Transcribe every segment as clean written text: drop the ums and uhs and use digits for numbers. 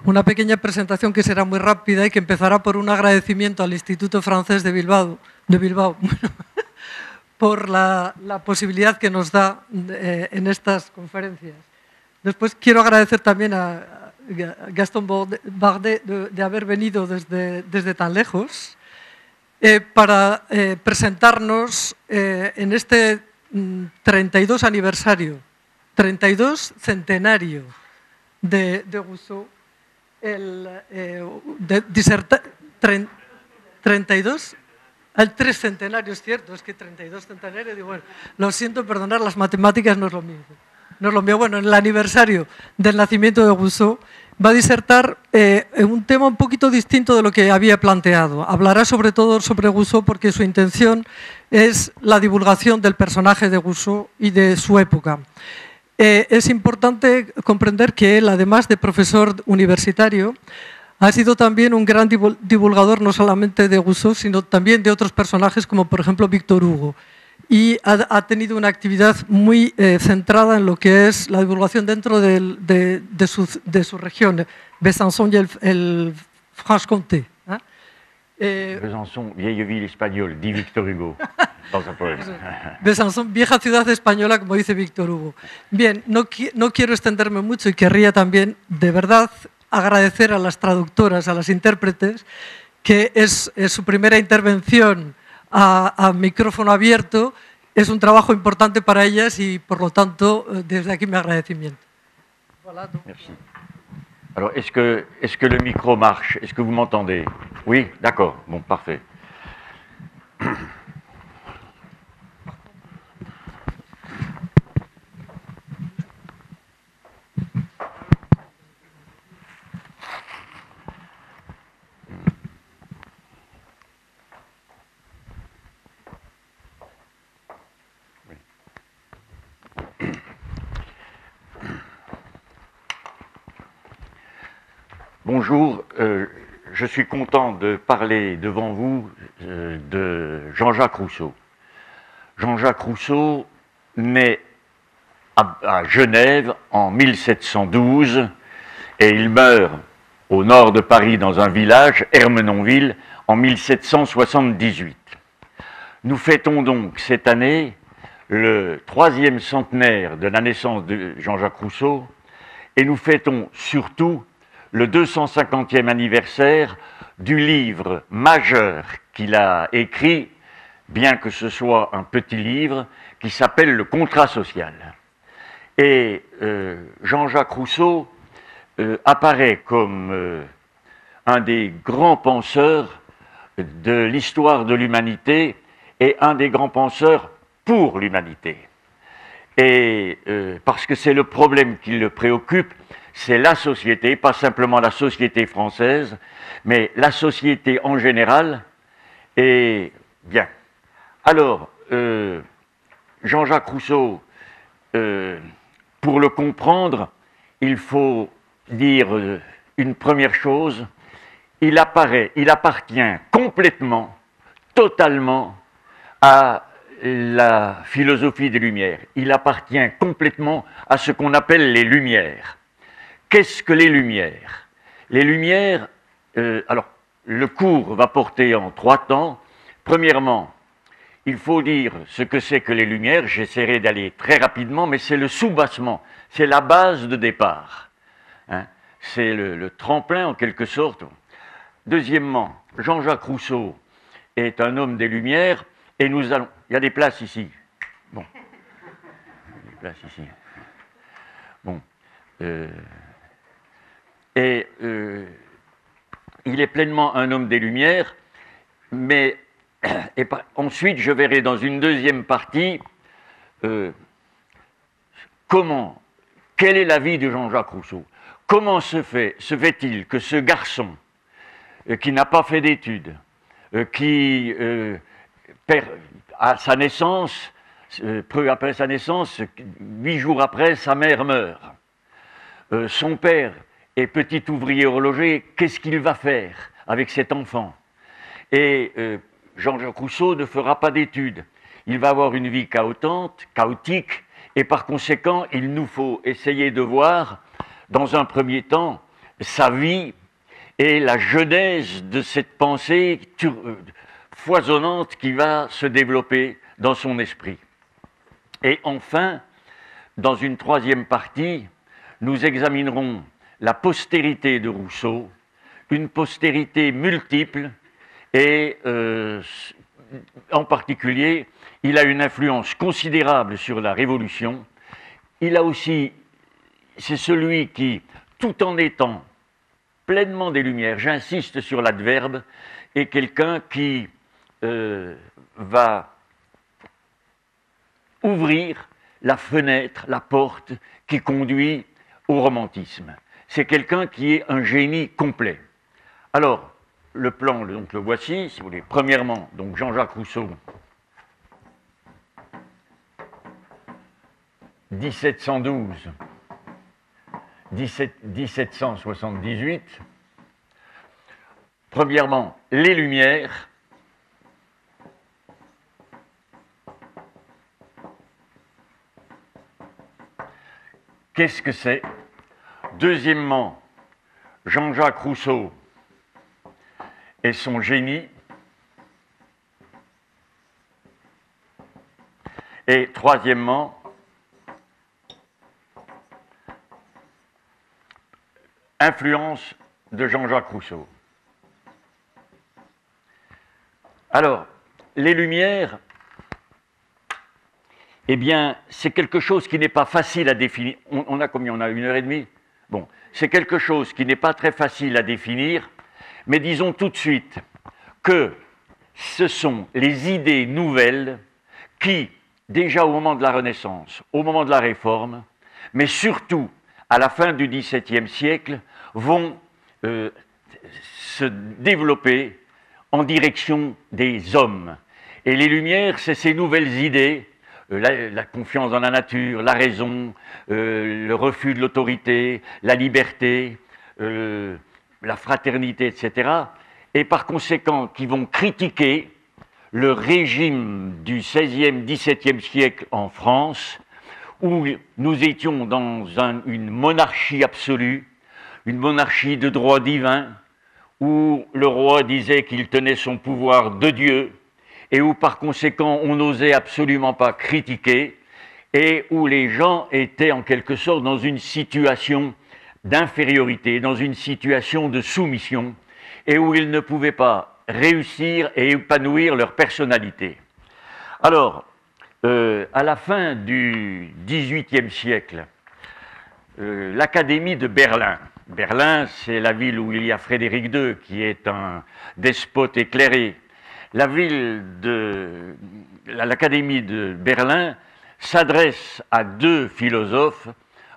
una pequeña presentación que será muy rápida y que empezará por un agradecimiento al Instituto Francés de Bilbao por la posibilidad que nos da en estas conferencias. Después quiero agradecer también a Gastón Bardet de haber venido desde tan lejos para presentarnos en este 32 aniversario, 32 centenario de Rousseau, de 32, el 3 centenario, es cierto, es que 32 centenarios, digo, bueno, lo siento, perdonar, las matemáticas no es lo mío. No es lo mío. Bueno, en el aniversario del nacimiento de Rousseau va a disertar en un tema un poquito distinto de lo que había planteado. Hablará sobre todo sobre Rousseau porque su intención es la divulgación del personaje de Rousseau y de su época. Es importante comprender que él, además de profesor universitario, ha sido también un gran divulgador no solamente de Rousseau, sino también de otros personajes como por ejemplo Víctor Hugo. Y ha tenido una actividad muy centrada en lo que es la divulgación dentro de su región, Besançon y el Franche-Comté. Besançon, vieille ville espagnole, dit Victor Hugo dans un poème. Besançon, vieja ciudad española, como dice Víctor Hugo. Bien, no quiero extenderme mucho y querría también, de verdad, agradecer a las traductoras, a las intérpretes, que es su primera intervención a micrófono abierto, es un trabajo importante para ellas y, por lo tanto, desde aquí mi agradecimiento. Voilà, Merci. Alors, est-ce que le micro marche? Est-ce que vous m'entendez? Oui, d'accord. Bon, parfait. Bonjour, je suis content de parler devant vous de Jean-Jacques Rousseau. Jean-Jacques Rousseau naît à Genève en 1712 et il meurt au nord de Paris dans un village, Ermenonville, en 1778. Nous fêtons donc cette année le 3e centenaire de la naissance de Jean-Jacques Rousseau et nous fêtons surtout le 250e anniversaire du livre majeur qu'il a écrit, bien que ce soit un petit livre, qui s'appelle Le Contrat social. Et Jean-Jacques Rousseau apparaît comme un des grands penseurs de l'histoire de l'humanité et un des grands penseurs pour l'humanité. Et parce que c'est le problème qui le préoccupe, c'est la société, pas simplement la société française, mais la société en général. Et bien, alors, Jean-Jacques Rousseau, pour le comprendre, il faut dire une première chose, il appartient complètement, totalement à la philosophie des Lumières. Il appartient complètement à ce qu'on appelle les Lumières. Qu'est-ce que les Lumières? Les Lumières, alors le cours va porter en 3 temps. Premièrement, il faut dire ce que c'est que les Lumières. J'essaierai d'aller très rapidement, mais c'est le soubassement, c'est la base de départ. Hein? C'est le tremplin en quelque sorte. Deuxièmement, Jean-Jacques Rousseau est un homme des Lumières et nous allons... Il y a des places ici. Bon. Il y a des places ici. Bon. Il est pleinement un homme des Lumières, mais ensuite je verrai dans une deuxième partie quelle est la vie de Jean-Jacques Rousseau. Comment se fait-il que ce garçon qui n'a pas fait d'études, qui à sa naissance, peu après sa naissance, 8 jours après, sa mère meurt. Son père est petit ouvrier horloger, qu'est-ce qu'il va faire avec cet enfant? Et Jean-Jacques Rousseau ne fera pas d'études. Il va avoir une vie chaotique, et par conséquent, il nous faut essayer de voir, dans un premier temps, sa vie et la genèse de cette pensée foisonnante qui va se développer dans son esprit. Et enfin, dans une troisième partie, nous examinerons la postérité de Rousseau, une postérité multiple et en particulier, il a une influence considérable sur la Révolution. Il a aussi, c'est celui qui, tout en étant pleinement des Lumières, j'insiste sur l'adverbe, est quelqu'un qui va ouvrir la fenêtre, la porte qui conduit au romantisme. C'est quelqu'un qui est un génie complet. Alors, le plan, donc le voici, si vous voulez. Premièrement, donc Jean-Jacques Rousseau, 1778. Premièrement, les Lumières. Qu'est-ce que c'est? Deuxièmement, Jean-Jacques Rousseau et son génie. Et troisièmement, influence de Jean-Jacques Rousseau. Alors, les Lumières, eh bien, c'est quelque chose qui n'est pas facile à définir. On a combien? On a 1h30? Bon, c'est quelque chose qui n'est pas très facile à définir, mais disons tout de suite que ce sont les idées nouvelles qui, déjà au moment de la Renaissance, au moment de la Réforme, mais surtout à la fin du XVIIe siècle, vont se développer en direction des hommes. Et les Lumières, c'est ces nouvelles idées, la confiance dans la nature, la raison, le refus de l'autorité, la liberté, la fraternité, etc. Et par conséquent, qui vont critiquer le régime du XVIe, XVIIe siècle en France, où nous étions dans une monarchie absolue, une monarchie de droit divin, où le roi disait qu'il tenait son pouvoir de Dieu, et où par conséquent on n'osait absolument pas critiquer, et où les gens étaient en quelque sorte dans une situation d'infériorité, dans une situation de soumission, et où ils ne pouvaient pas réussir et épanouir leur personnalité. Alors, à la fin du XVIIIe siècle, l'Académie de Berlin. Berlin, c'est la ville où il y a Frédéric II, qui est un despote éclairé. L'Académie de Berlin s'adresse à deux philosophes,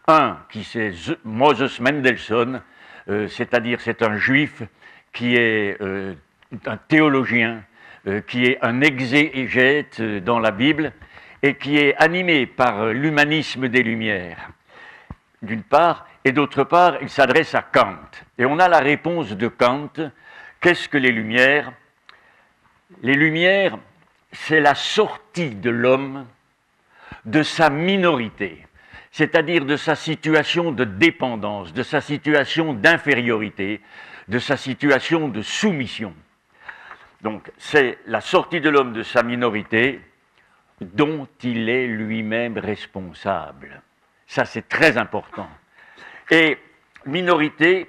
un qui c'est Moses Mendelssohn, c'est-à-dire c'est un juif qui est un théologien, qui est un exégète dans la Bible, et qui est animé par l'humanisme des Lumières, d'une part, et d'autre part, il s'adresse à Kant. Et on a la réponse de Kant. Qu'est-ce que les Lumières? Les Lumières, c'est la sortie de l'homme de sa minorité, c'est-à-dire de sa situation de dépendance, de sa situation d'infériorité, de sa situation de soumission. Donc, c'est la sortie de l'homme de sa minorité dont il est lui-même responsable. Ça, c'est très important. Et minorité,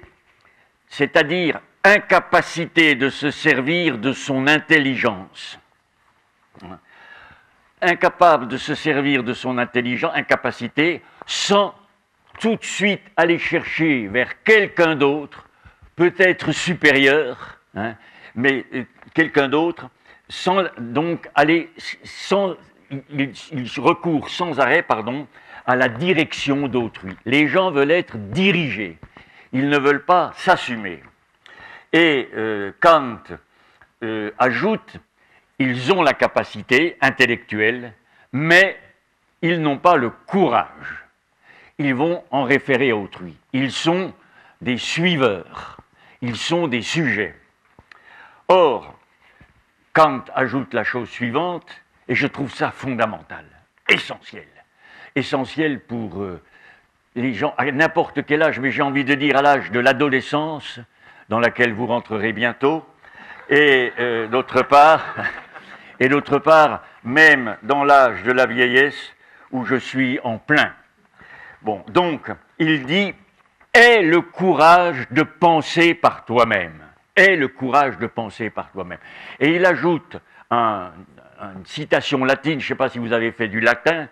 c'est-à-dire incapacité de se servir de son intelligence. Incapable de se servir de son intelligence, incapacité, sans tout de suite aller chercher vers quelqu'un d'autre, peut-être supérieur, mais quelqu'un d'autre, sans donc aller, il recourt sans arrêt, à la direction d'autrui. Les gens veulent être dirigés, ils ne veulent pas s'assumer. Et Kant ajoute, ils ont la capacité intellectuelle, mais ils n'ont pas le courage. Ils vont en référer à autrui. Ils sont des suiveurs, ils sont des sujets. Or, Kant ajoute la chose suivante, et je trouve ça fondamental, essentiel. Essentiel pour les gens, à n'importe quel âge, mais j'ai envie de dire à l'âge de l'adolescence, dans laquelle vous rentrerez bientôt, et d'autre part, même dans l'âge de la vieillesse, où je suis en plein. Bon, donc, il dit, aie le courage de penser par toi-même. Aie le courage de penser par toi-même. Et il ajoute une citation latine, je ne sais pas si vous avez fait du latin,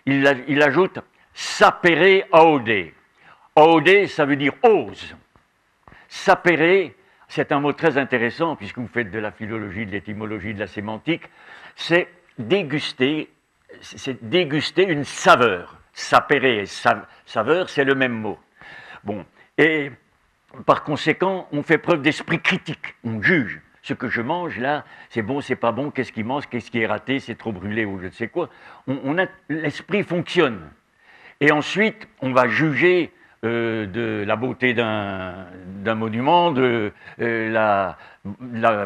il ajoute sapere aude. Aude, ça veut dire ose. Sapere, c'est un mot très intéressant, puisque vous faites de la philologie, de l'étymologie, de la sémantique, c'est déguster une saveur. Sapere et saveur, c'est le même mot. Bon, et par conséquent, on fait preuve d'esprit critique, on juge. Ce que je mange là, c'est bon, c'est pas bon, qu'est-ce qui mange, qu'est-ce qui est raté, c'est trop brûlé ou je ne sais quoi. L'esprit fonctionne. Et ensuite, on va juger de la beauté d'un monument, de la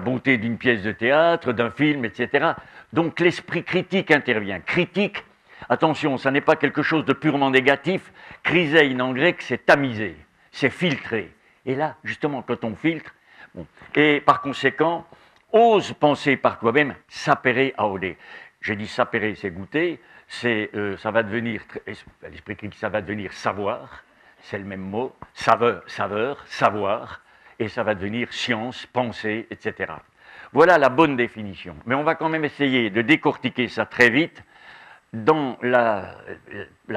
beauté d'une pièce de théâtre, d'un film, etc. Donc l'esprit critique intervient. Critique, attention, ça n'est pas quelque chose de purement négatif. Krisein en grec, c'est tamiser, c'est filtrer. Et là, justement, quand on filtre, bon, et par conséquent, ose penser par toi-même, sapere aude. J'ai dit sapere, c'est goûter, ça va devenir, l'esprit critique, ça va devenir savoir, c'est le même mot, saveur, savoir, et ça va devenir science, pensée, etc. Voilà la bonne définition. Mais on va quand même essayer de décortiquer ça très vite. Dans la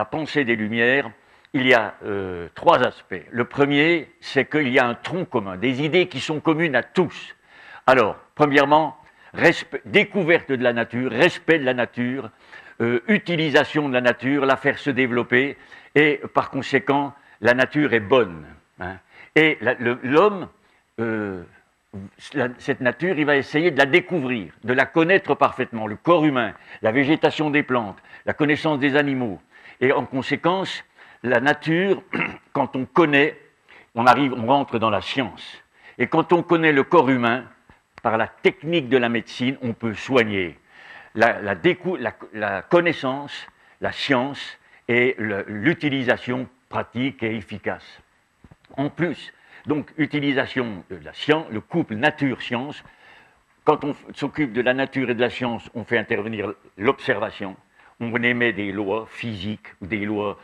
pensée des Lumières, il y a 3 aspects. Le premier, c'est qu'il y a un tronc commun, des idées qui sont communes à tous. Alors, premièrement, découverte de la nature, respect de la nature, utilisation de la nature, la faire se développer, et par conséquent, la nature est bonne. Hein. Et l'homme, cette nature, il va essayer de la découvrir, de la connaître parfaitement, le corps humain, la végétation des plantes, la connaissance des animaux. Et en conséquence, la nature, quand on connaît, on rentre dans la science. Et quand on connaît le corps humain, par la technique de la médecine, on peut soigner. La connaissance, la science et l'utilisation pratique et efficace. En plus, donc, utilisation de la science, le couple nature-science. Quand on s'occupe de la nature et de la science, on fait intervenir l'observation. On émet des lois physiques ou des lois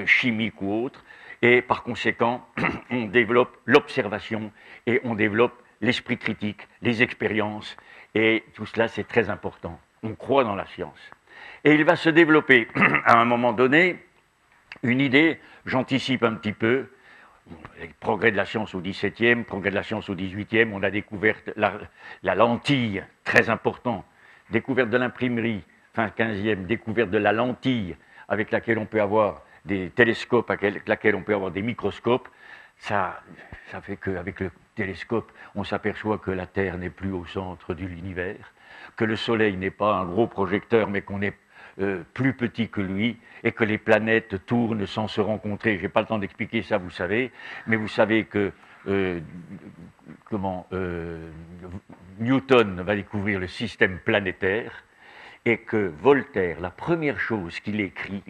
chimiques ou autres. Et par conséquent, on développe l'observation et on développe l'esprit critique, les expériences. Et tout cela, c'est très important. On croit dans la science. Et il va se développer, à un moment donné, une idée, j'anticipe un petit peu, les progrès de la science au XVIIe, progrès de la science au XVIIIe, on a découvert la lentille, très important, découverte de l'imprimerie, fin XVe, découverte de la lentille, avec laquelle on peut avoir des télescopes, avec laquelle on peut avoir des microscopes. Ça fait qu'avec le télescope, on s'aperçoit que la Terre n'est plus au centre de l'univers, que le Soleil n'est pas un gros projecteur, mais qu'on est plus petit que lui, et que les planètes tournent sans se rencontrer. Je n'ai pas le temps d'expliquer ça, vous savez, mais vous savez que Newton va découvrir le système planétaire, et que Voltaire, la première chose qu'il écrit,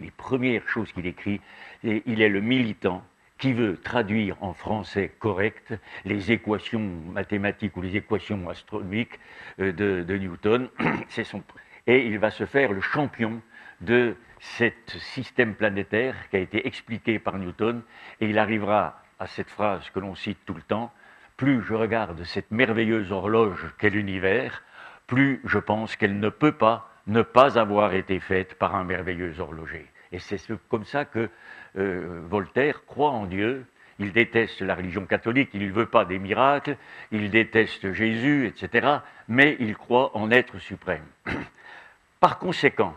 il est le militant qui veut traduire en français correct les équations mathématiques ou les équations astronomiques de Newton. Et il va se faire le champion de ce système planétaire qui a été expliqué par Newton, et il arrivera à cette phrase que l'on cite tout le temps: plus je regarde cette merveilleuse horloge qu'est l'univers, plus je pense qu'elle ne peut pas ne pas avoir été faite par un merveilleux horloger. Et c'est comme ça que Voltaire croit en Dieu. Il déteste la religion catholique, il ne veut pas des miracles, il déteste Jésus, etc., mais il croit en être suprême. Par conséquent,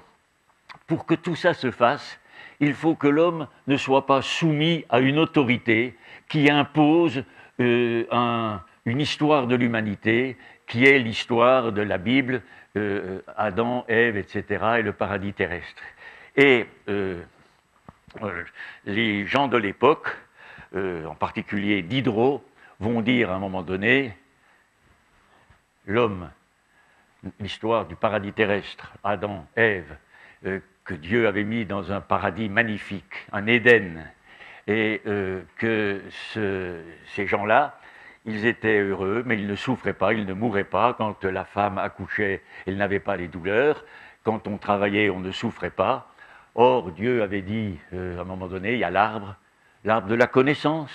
pour que tout ça se fasse, il faut que l'homme ne soit pas soumis à une autorité qui impose une histoire de l'humanité, qui est l'histoire de la Bible, Adam, Ève, etc., et le paradis terrestre. Et les gens de l'époque, en particulier Diderot, vont dire à un moment donné, l'homme, l'histoire du paradis terrestre, Adam, Ève, que Dieu avait mis dans un paradis magnifique, un Éden, et que ces gens-là, ils étaient heureux, mais ils ne souffraient pas, ils ne mouraient pas. Quand la femme accouchait, elle n'avait pas les douleurs. Quand on travaillait, on ne souffrait pas. Or, Dieu avait dit, à un moment donné, il y a l'arbre de la connaissance.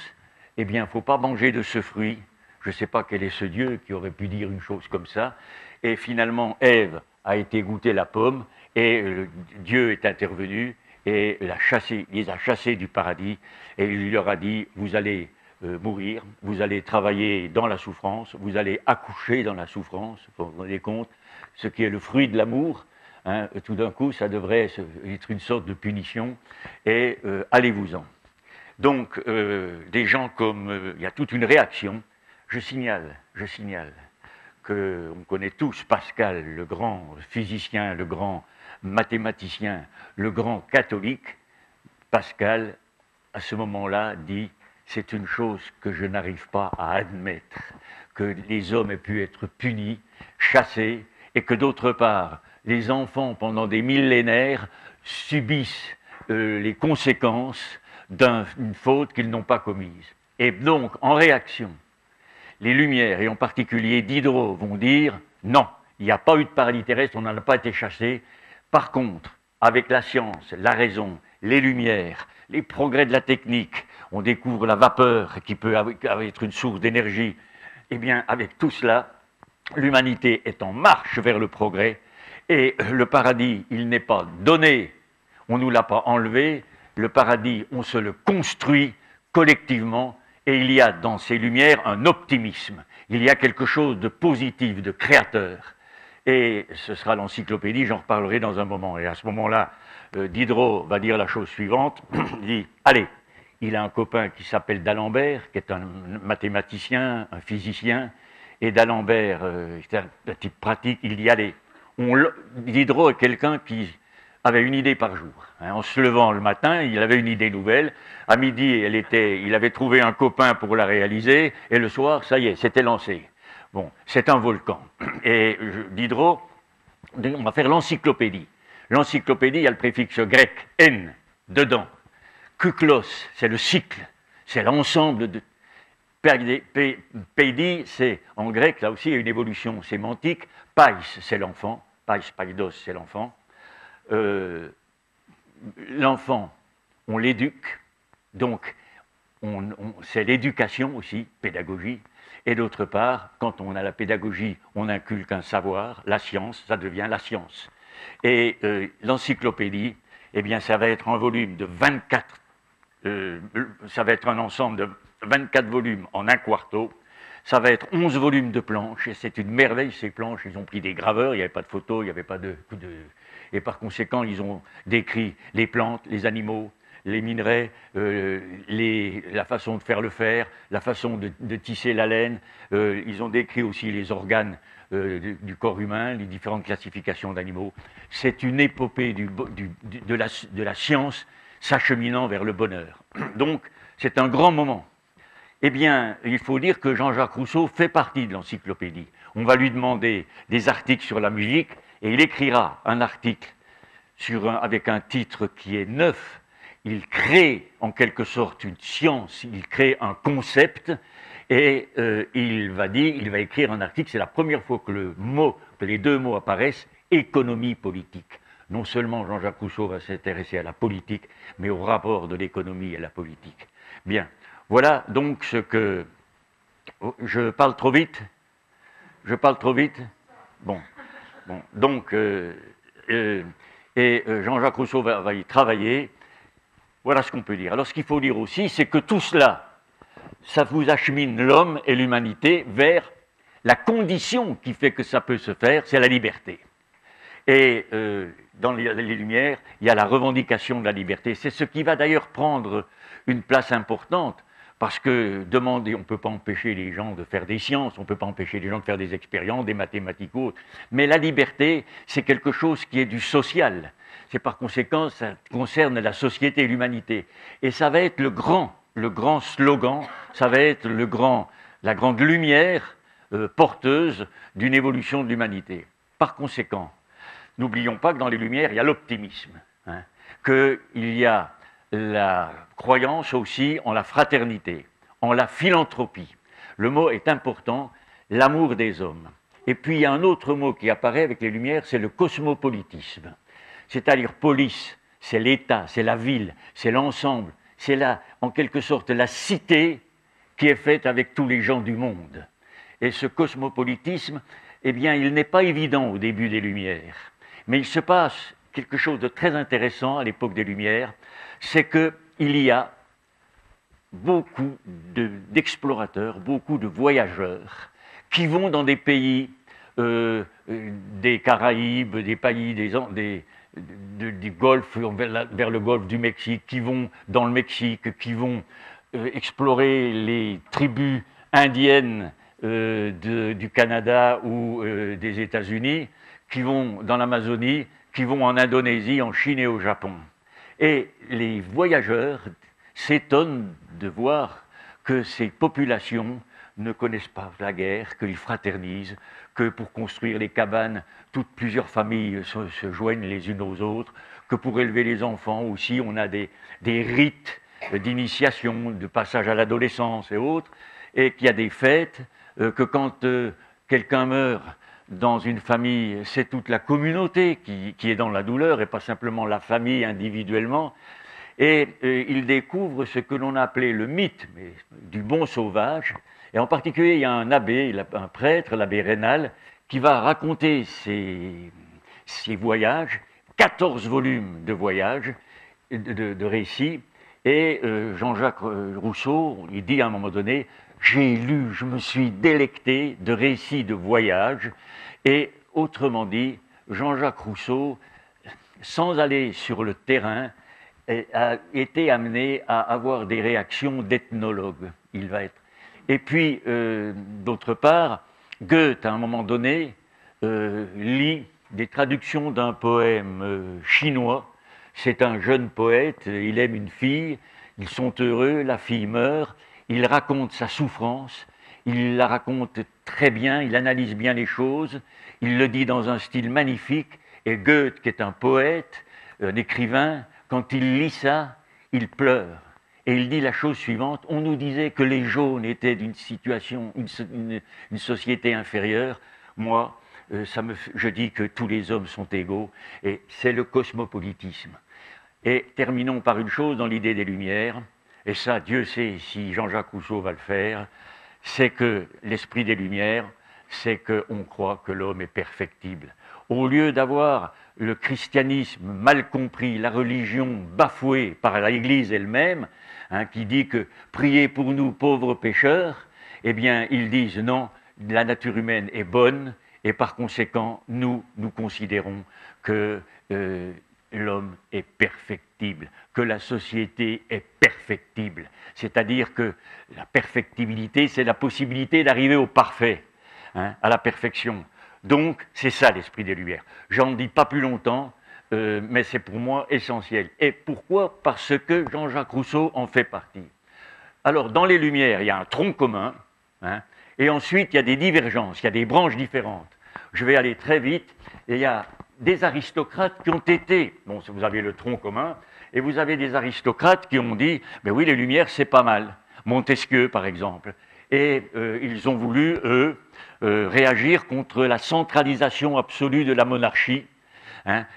Eh bien, il ne faut pas manger de ce fruit. Je ne sais pas quel est ce Dieu qui aurait pu dire une chose comme ça. Et finalement, Ève a été goûter la pomme, et Dieu est intervenu et les a chassés du paradis, et il leur a dit, vous allez mourir, vous allez travailler dans la souffrance, vous allez accoucher dans la souffrance, vous vous rendez compte, ce qui est le fruit de l'amour, hein, tout d'un coup, ça devrait être une sorte de punition, et allez-vous-en. Donc, des gens comme... il y a toute une réaction. Je signale qu'on connaît tous Pascal, le grand physicien, le grand mathématicien, le grand catholique. Pascal, à ce moment-là, dit « c'est une chose que je n'arrive pas à admettre, que les hommes aient pu être punis, chassés, et que d'autre part, les enfants, pendant des millénaires, subissent les conséquences d'une faute qu'ils n'ont pas commise. » Et donc, en réaction, les Lumières, et en particulier Diderot, vont dire « non, il n'y a pas eu de paradis terrestre, on n'en a pas été chassé. Par contre, avec la science, la raison, les Lumières, les progrès de la technique, on découvre la vapeur qui peut être une source d'énergie. Eh bien, avec tout cela, l'humanité est en marche vers le progrès, et le paradis, il n'est pas donné, on ne nous l'a pas enlevé, le paradis, on se le construit collectivement, et il y a dans ces lumières un optimisme, il y a quelque chose de positif, de créateur. Et ce sera l'encyclopédie, j'en reparlerai dans un moment. Et à ce moment-là, Diderot va dire la chose suivante, il dit, allez, il a un copain qui s'appelle d'Alembert, qui est un mathématicien, un physicien, et d'Alembert est un type pratique, il dit, allez, Diderot est quelqu'un qui avait une idée par jour. En se levant le matin, il avait une idée nouvelle. À midi, il avait trouvé un copain pour la réaliser. Et le soir, ça y est, c'était lancé. Bon, c'est un volcan. Et Diderot, on va faire l'encyclopédie. L'encyclopédie, il y a le préfixe grec, en, dedans. Kuklos, c'est le cycle. C'est l'ensemble de... Pédie, c'est en grec, là aussi, il y a une évolution sémantique. Pais, c'est l'enfant. Pais, paidos, c'est l'enfant. L'enfant, on l'éduque, donc c'est l'éducation aussi, pédagogie, et d'autre part, quand on a la pédagogie, on inculque un savoir, la science, ça devient la science. Et l'encyclopédie, eh bien, ça va être un volume de 24, ça va être un ensemble de 24 volumes en un quarto. Ça va être 11 volumes de planches, et c'est une merveille, ces planches. Ils ont pris des graveurs, il n'y avait pas de photos, il n'y avait pas de... Et par conséquent, ils ont décrit les plantes, les animaux, les minerais, la façon de faire le fer, la façon de tisser la laine. Ils ont décrit aussi les organes du corps humain, les différentes classifications d'animaux. C'est une épopée de la science s'acheminant vers le bonheur. Donc, c'est un grand moment. Eh bien, il faut dire que Jean-Jacques Rousseau fait partie de l'encyclopédie. On va lui demander des articles sur la musique, et il écrira un article avec un titre qui est neuf. Il crée en quelque sorte une science, il crée un concept, et il va écrire un article, c'est la première fois que les deux mots apparaissent, économie politique. Non seulement Jean-Jacques Rousseau va s'intéresser à la politique, mais au rapport de l'économie et la politique. Bien. Voilà donc ce que... Je parle trop vite? Bon. Donc, Jean-Jacques Rousseau va y travailler. Voilà ce qu'on peut dire. Alors, ce qu'il faut dire aussi, c'est que tout cela, ça vous achemine l'homme et l'humanité vers la condition qui fait que ça peut se faire, c'est la liberté. Et dans les Lumières, il y a la revendication de la liberté. C'est ce qui va d'ailleurs prendre une place importante. Parce que demander, on ne peut pas empêcher les gens de faire des sciences, on ne peut pas empêcher les gens de faire des expériences, des mathématiques ou autres. Mais la liberté, c'est quelque chose qui est du social. C'est par conséquent, ça concerne la société et l'humanité. Et ça va être le grand slogan, ça va être la grande lumière porteuse d'une évolution de l'humanité. Par conséquent, n'oublions pas que dans les Lumières, il y a l'optimisme. Qu'il y a la croyance aussi en la fraternité, en la philanthropie. Le mot est important, l'amour des hommes. Et puis il y a un autre mot qui apparaît avec les Lumières, c'est le cosmopolitisme. C'est-à-dire polis, c'est l'État, c'est la ville, c'est l'ensemble, c'est en quelque sorte la cité qui est faite avec tous les gens du monde. Et ce cosmopolitisme, eh bien, il n'est pas évident au début des Lumières. Mais il se passe quelque chose de très intéressant à l'époque des Lumières, c'est qu'il y a beaucoup d'explorateurs, beaucoup de voyageurs qui vont dans des pays des Caraïbes, des pays du Golfe, vers le Golfe du Mexique, qui vont dans le Mexique, qui vont explorer les tribus indiennes du Canada ou des États-Unis, qui vont dans l'Amazonie, qui vont en Indonésie, en Chine et au Japon. Et les voyageurs s'étonnent de voir que ces populations ne connaissent pas la guerre, qu'ils fraternisent, que pour construire les cabanes, plusieurs familles se joignent les unes aux autres, que pour élever les enfants aussi, on a des rites d'initiation, de passage à l'adolescence et autres, et qu'il y a des fêtes, que quand quelqu'un meurt dans une famille, c'est toute la communauté qui est dans la douleur et pas simplement la famille individuellement. Et il découvre ce que l'on appelait le mythe du bon sauvage. Et en particulier, il y a un abbé, un prêtre, l'abbé Raynal, qui va raconter ses voyages, 14 volumes de voyages, de récits. Et Jean-Jacques Rousseau, il dit à un moment donné, j'ai lu, je me suis délecté de récits de voyages. Et autrement dit, Jean-Jacques Rousseau, sans aller sur le terrain, a été amené à avoir des réactions d'ethnologue. Il va être. Et puis, d'autre part, Goethe, à un moment donné, lit des traductions d'un poème chinois. C'est un jeune poète, il aime une fille, ils sont heureux, la fille meurt, il raconte sa souffrance, il la raconte très bien, il analyse bien les choses, il le dit dans un style magnifique, et Goethe, qui est un poète, un écrivain, quand il lit ça, il pleure. Et il dit la chose suivante, on nous disait que les jaunes étaient d'une situation, une société inférieure. Moi, je dis que tous les hommes sont égaux, et c'est le cosmopolitisme. Et terminons par une chose dans l'idée des Lumières, et ça, Dieu sait si Jean-Jacques Rousseau va le faire, c'est que l'esprit des Lumières, c'est qu'on croit que l'homme est perfectible. Au lieu d'avoir le christianisme mal compris, la religion bafouée par l'Église elle-même, qui dit que priez pour nous pauvres pécheurs, eh bien ils disent non, la nature humaine est bonne et par conséquent nous considérons que l'homme est perfectible, que la société est perfectible. C'est-à-dire que la perfectibilité, c'est la possibilité d'arriver au parfait, à la perfection. Donc, c'est ça l'esprit des Lumières. J'en dis pas plus longtemps, mais c'est pour moi essentiel. Et pourquoi? Parce que Jean-Jacques Rousseau en fait partie. Alors, dans les Lumières, il y a un tronc commun, et ensuite, il y a des divergences, il y a des branches différentes. Je vais aller très vite, et il y a des aristocrates qui ont été, bon, vous avez le tronc commun, et vous avez des aristocrates qui ont dit, ben oui, les Lumières, c'est pas mal. Montesquieu, par exemple. Et ils ont voulu, eux, réagir contre la centralisation absolue de la monarchie,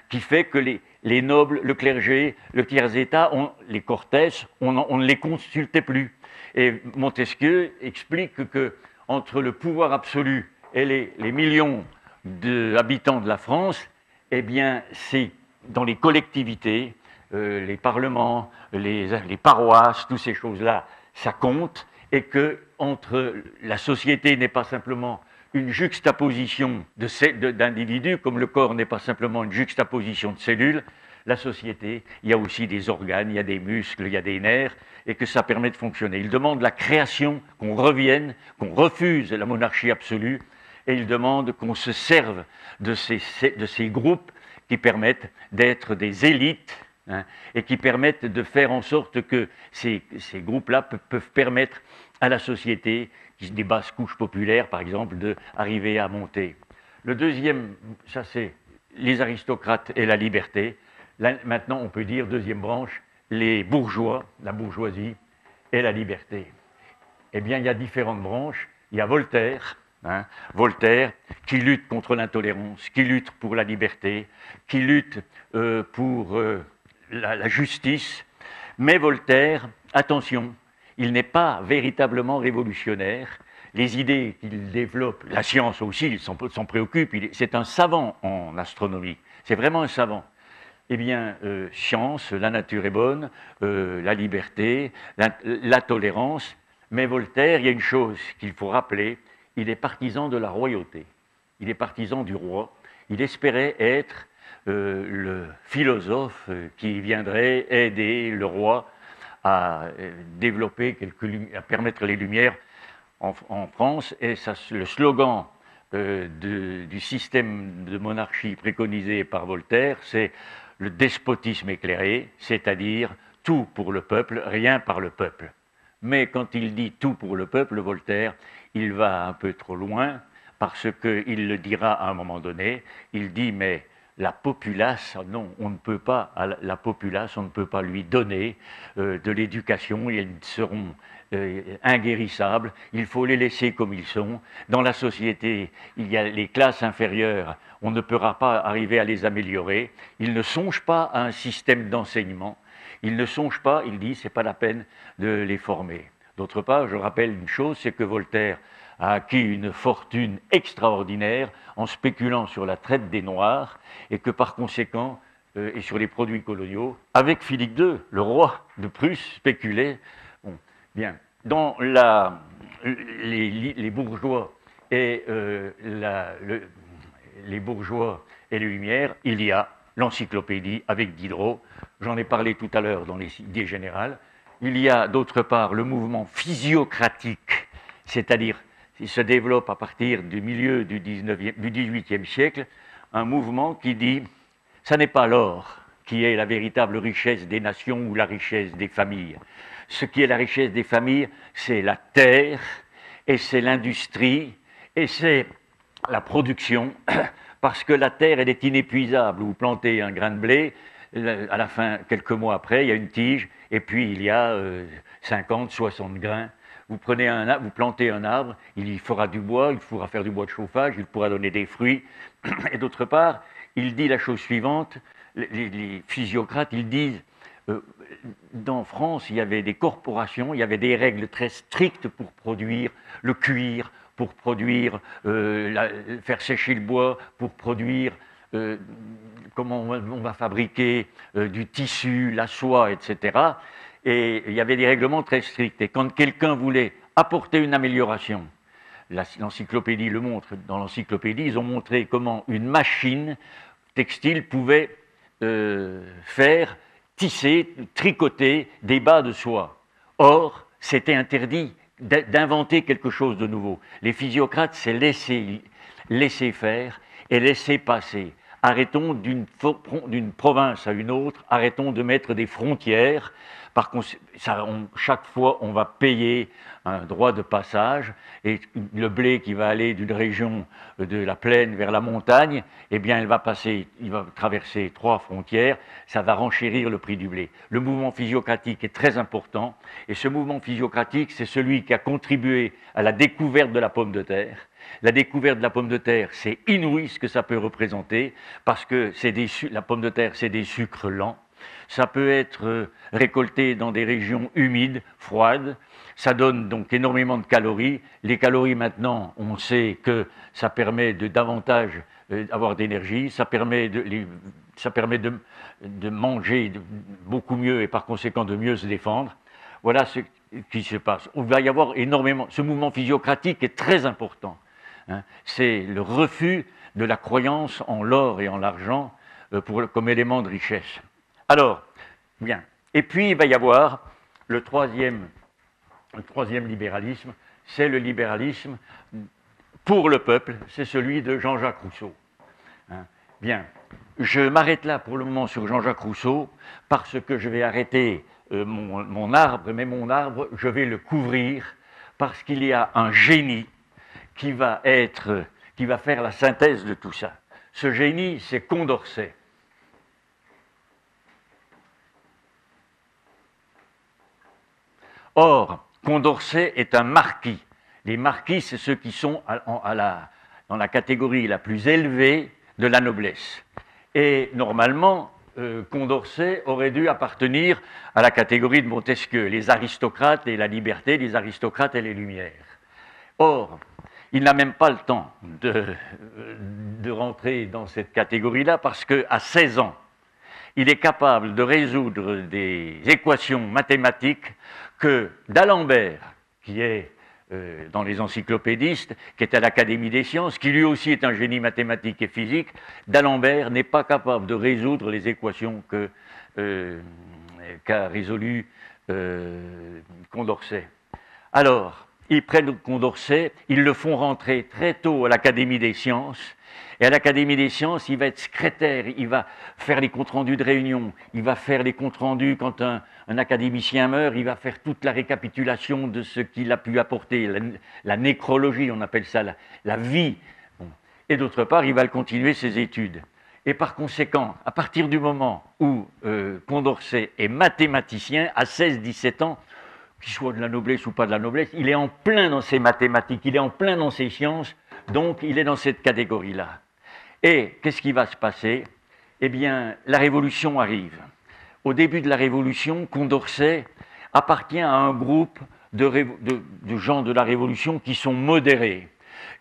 qui fait que les nobles, le clergé, le tiers-état, les cortès, on ne les consultait plus. Et Montesquieu explique que entre le pouvoir absolu et les millions d'habitants de la France, eh bien, c'est dans les collectivités, les parlements, les paroisses, toutes ces choses-là, ça compte, et que entre la société n'est pas simplement une juxtaposition d'individus, comme le corps n'est pas simplement une juxtaposition de cellules, la société, il y a aussi des organes, il y a des muscles, il y a des nerfs, et que ça permet de fonctionner. Il demande la création, qu'on revienne, qu'on refuse la monarchie absolue, et il demande qu'on se serve de ces groupes qui permettent d'être des élites, et qui permettent de faire en sorte que ces groupes-là peuvent permettre à la société, des basses couches populaires par exemple, d'arriver à monter. Le deuxième, ça c'est les aristocrates et la liberté. Là, maintenant on peut dire, deuxième branche, les bourgeois, la bourgeoisie et la liberté. Eh bien, il y a différentes branches. Il y a Voltaire, Voltaire qui lutte contre l'intolérance, qui lutte pour la liberté, qui lutte pour la justice. Mais Voltaire, attention, il n'est pas véritablement révolutionnaire. Les idées qu'il développe, la science aussi, il s'en préoccupe. C'est un savant en astronomie. C'est vraiment un savant. Eh bien, science, la nature est bonne, la liberté, la tolérance. Mais Voltaire, il y a une chose qu'il faut rappeler, il est partisan de la royauté. Il est partisan du roi. Il espérait être le philosophe qui viendrait aider le roi à développer à permettre les Lumières en France. Et ça, le slogan du système de monarchie préconisé par Voltaire, c'est le despotisme éclairé, c'est-à-dire tout pour le peuple, rien par le peuple. Mais quand il dit tout pour le peuple, Voltaire, il va un peu trop loin, parce qu'il le dira à un moment donné, il dit mais la populace, non, on ne peut pas, la populace, on ne peut pas lui donner de l'éducation, ils seront inguérissables, il faut les laisser comme ils sont. Dans la société, il y a les classes inférieures, on ne pourra pas arriver à les améliorer. Il ne songe pas à un système d'enseignement, il ne songe pas, il dit, c'est pas la peine de les former. D'autre part, je rappelle une chose, c'est que Voltaire a acquis une fortune extraordinaire en spéculant sur la traite des Noirs et que par conséquent, et sur les produits coloniaux, avec Philippe II, le roi de Prusse, spéculait. Bon, bien, dans les bourgeois et les bourgeois et les Lumières, il y a l'encyclopédie avec Diderot. J'en ai parlé tout à l'heure dans les idées générales. Il y a d'autre part le mouvement physiocratique, c'est-à-dire il se développe à partir du milieu du XVIIIe siècle, un mouvement qui dit « ça n'est pas l'or qui est la véritable richesse des nations ou la richesse des familles. Ce qui est la richesse des familles, c'est la terre, et c'est l'industrie, et c'est la production, parce que la terre, elle est inépuisable. Vous plantez un grain de blé, à la fin, quelques mois après, il y a une tige, et puis il y a 50, 60 grains. Vous plantez un arbre, il y fera du bois, il pourra faire du bois de chauffage, il pourra donner des fruits. Et d'autre part, il dit la chose suivante, les physiocrates, ils disent, dans France, il y avait des corporations, il y avait des règles très strictes pour produire le cuir, pour produire, faire sécher le bois, pour produire comment on va fabriquer du tissu, la soie, etc. Et il y avait des règlements très stricts. Et quand quelqu'un voulait apporter une amélioration, l'encyclopédie le montre, dans l'encyclopédie, ils ont montré comment une machine textile pouvait faire, tisser, tricoter des bas de soie. Or, c'était interdit d'inventer quelque chose de nouveau. Les physiocrates, c'est laisser faire et laisser passer. Arrêtons d'une province à une autre, arrêtons de mettre des frontières. Par contre, chaque fois, on va payer un droit de passage, et le blé qui va aller d'une région de la plaine vers la montagne, eh bien, il va traverser 3 frontières, ça va renchérir le prix du blé. Le mouvement physiocratique est très important, et ce mouvement physiocratique, c'est celui qui a contribué à la découverte de la pomme de terre. La découverte de la pomme de terre, c'est inouï ce que ça peut représenter, parce que la pomme de terre, c'est des sucres lents. Ça peut être récolté dans des régions humides, froides. Ça donne donc énormément de calories. Les calories, maintenant, on sait que ça permet davantage avoir d'énergie. Ça permet de manger beaucoup mieux et par conséquent de mieux se défendre. Voilà ce qui se passe. Il va y avoir énormément. Ce mouvement physiocratique est très important. C'est le refus de la croyance en l'or et en l'argent comme élément de richesse. Alors, bien. Et puis, il va y avoir le troisième libéralisme, c'est le libéralisme pour le peuple, c'est celui de Jean-Jacques Rousseau. Bien. Je m'arrête là pour le moment sur Jean-Jacques Rousseau, parce que je vais arrêter mon arbre, mais mon arbre, je vais le couvrir, parce qu'il y a un génie qui va faire la synthèse de tout ça. Ce génie, c'est Condorcet. Or, Condorcet est un marquis. Les marquis, c'est ceux qui sont dans la catégorie la plus élevée de la noblesse. Et normalement, Condorcet aurait dû appartenir à la catégorie de Montesquieu, les aristocrates et la liberté, les aristocrates et les lumières. Or, il n'a même pas le temps de rentrer dans cette catégorie-là parce qu'à 16 ans, il est capable de résoudre des équations mathématiques que d'Alembert, qui est dans les encyclopédistes, qui est à l'Académie des sciences, qui lui aussi est un génie mathématique et physique, d'Alembert n'est pas capable de résoudre les équations qu'a résolues Condorcet. Alors, ils prennent Condorcet, ils le font rentrer très tôt à l'Académie des sciences, et à l'Académie des sciences, il va être secrétaire, il va faire les comptes rendus de réunion, il va faire les comptes rendus quand un académicien meurt, il va faire toute la récapitulation de ce qu'il a pu apporter, la nécrologie, on appelle ça la vie. Bon. Et d'autre part, il va continuer ses études. Et par conséquent, à partir du moment où Condorcet est mathématicien, à 16-17 ans, qu'il soit de la noblesse ou pas de la noblesse, il est en plein dans ses mathématiques, il est en plein dans ses sciences, donc il est dans cette catégorie-là. Et qu'est-ce qui va se passer? Eh bien, la Révolution arrive. Au début de la Révolution, Condorcet appartient à un groupe de gens de la Révolution qui sont modérés.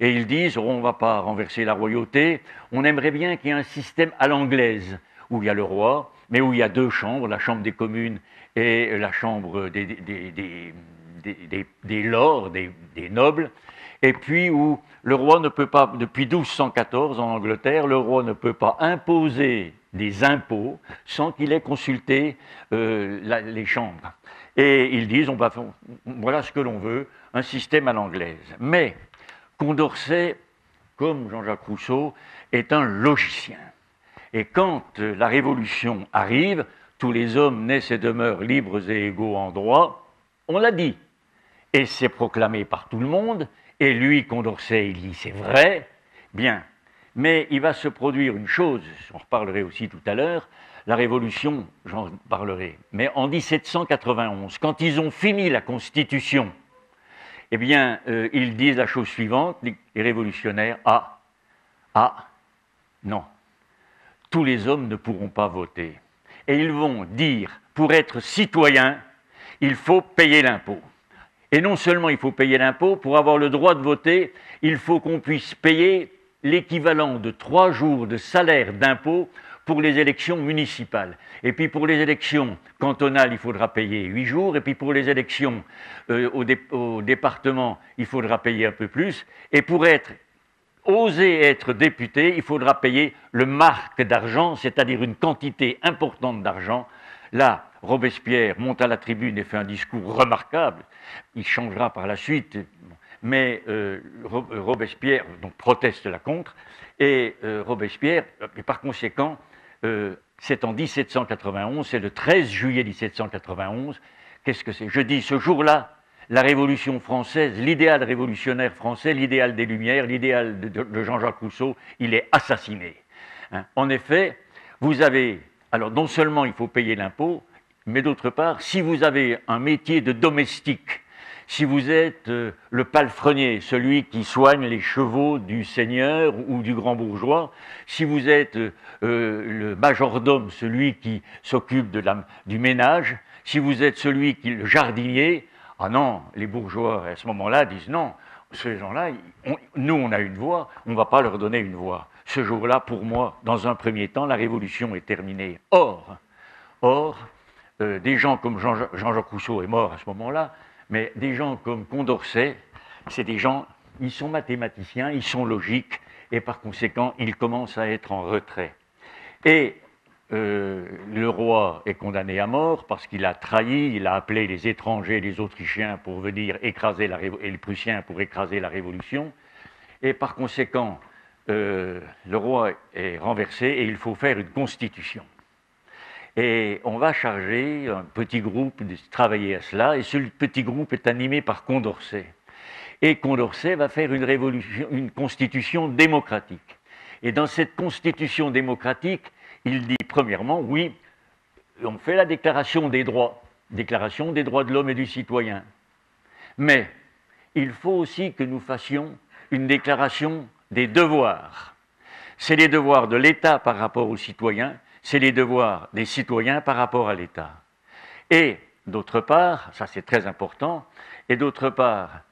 Et ils disent, on ne va pas renverser la royauté, on aimerait bien qu'il y ait un système à l'anglaise, où il y a le roi, mais où il y a deux chambres, la chambre des communes et la chambre des lords, des nobles, et puis où le roi ne peut pas, depuis 1214 en Angleterre, le roi ne peut pas imposer des impôts sans qu'il ait consulté les chambres. Et ils disent, voilà ce que l'on veut, un système à l'anglaise. Mais Condorcet, comme Jean-Jacques Rousseau, est un logicien. Et quand la Révolution arrive, tous les hommes naissent et demeurent libres et égaux en droit, on l'a dit. Et c'est proclamé par tout le monde, et lui, Condorcet, il dit c'est vrai, bien. Mais il va se produire une chose, j'en reparlerai aussi tout à l'heure, la Révolution, j'en parlerai. Mais en 1791, quand ils ont fini la Constitution, eh bien, ils disent la chose suivante, les révolutionnaires, non, tous les hommes ne pourront pas voter. Et ils vont dire, pour être citoyen, il faut payer l'impôt. Et non seulement il faut payer l'impôt, pour avoir le droit de voter, il faut qu'on puisse payer l'équivalent de 3 jours de salaire d'impôt pour les élections municipales. Et puis pour les élections cantonales, il faudra payer 8 jours. Et puis pour les élections au département, il faudra payer un peu plus. Et pour oser être député, il faudra payer le marc d'argent, c'est-à-dire une quantité importante d'argent. Là, Robespierre monte à la tribune et fait un discours remarquable. Il changera par la suite, mais Robespierre donc, proteste là contre. Et Robespierre, et par conséquent, c'est en 1791, c'est le 13 juillet 1791. Qu'est-ce que c'est? Je dis, ce jour-là, la Révolution française, l'idéal révolutionnaire français, l'idéal des Lumières, l'idéal de Jean-Jacques Rousseau, il est assassiné. Hein? En effet, vous avez... Alors, non seulement il faut payer l'impôt, mais d'autre part, si vous avez un métier de domestique, si vous êtes le palefrenier, celui qui soigne les chevaux du seigneur ou du grand bourgeois, si vous êtes le majordome, celui qui s'occupe du ménage, si vous êtes celui qui le jardinier, ah non, les bourgeois à ce moment-là disent non, ces gens-là, nous on a une voix, on ne va pas leur donner une voix. Ce jour-là, pour moi, dans un premier temps, la Révolution est terminée. Or, des gens comme Jean-Jacques Rousseau est mort à ce moment-là, mais des gens comme Condorcet, c'est des gens, ils sont mathématiciens, ils sont logiques, et par conséquent, ils commencent à être en retrait. Et le roi est condamné à mort parce qu'il a trahi, il a appelé les étrangers, les Autrichiens pour venir écraser et les Prussiens pour écraser la Révolution. Et par conséquent, le roi est renversé et il faut faire une constitution. Et on va charger un petit groupe de travailler à cela, et ce petit groupe est animé par Condorcet. Et Condorcet va faire une constitution démocratique. Et dans cette constitution démocratique, il dit premièrement, oui, on fait la déclaration des droits, Déclaration des droits de l'homme et du citoyen. Mais il faut aussi que nous fassions une déclaration des devoirs. C'est les devoirs de l'État par rapport aux citoyens, c'est les devoirs des citoyens par rapport à l'État. Et d'autre part, ça c'est très important, et d'autre part,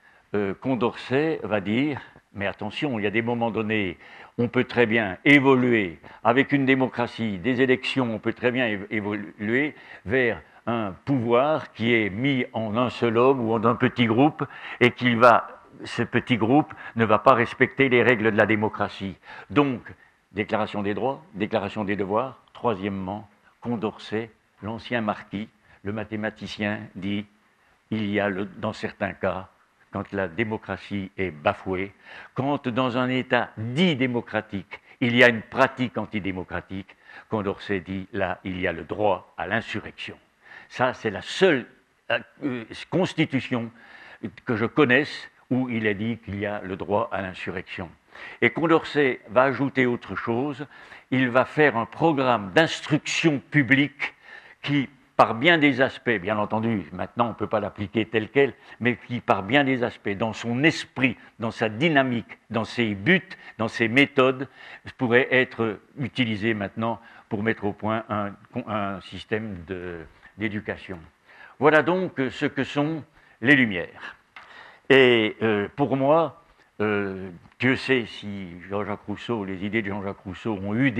Condorcet va dire, mais attention, il y a des moments donnés, on peut très bien évoluer avec une démocratie, des élections, on peut très bien évoluer vers un pouvoir qui est mis en un seul homme ou en un petit groupe et ce petit groupe ne va pas respecter les règles de la démocratie. Donc, déclaration des droits, déclaration des devoirs. Troisièmement, Condorcet, l'ancien marquis, le mathématicien, dit il y a dans certains cas, quand la démocratie est bafouée, quand dans un État dit démocratique, il y a une pratique antidémocratique, Condorcet dit là, il y a le droit à l'insurrection. Ça, c'est la seule constitution que je connaisse où il est dit qu'il y a le droit à l'insurrection. Et Condorcet va ajouter autre chose, il va faire un programme d'instruction publique qui, par bien des aspects, bien entendu, maintenant on ne peut pas l'appliquer tel quel, mais qui, par bien des aspects, dans son esprit, dans sa dynamique, dans ses buts, dans ses méthodes, pourrait être utilisé maintenant pour mettre au point un système d'éducation. Voilà donc ce que sont les Lumières. Et pour moi, Dieu sait si Jean-Jacques Rousseau, les idées de Jean-Jacques Rousseau ont eu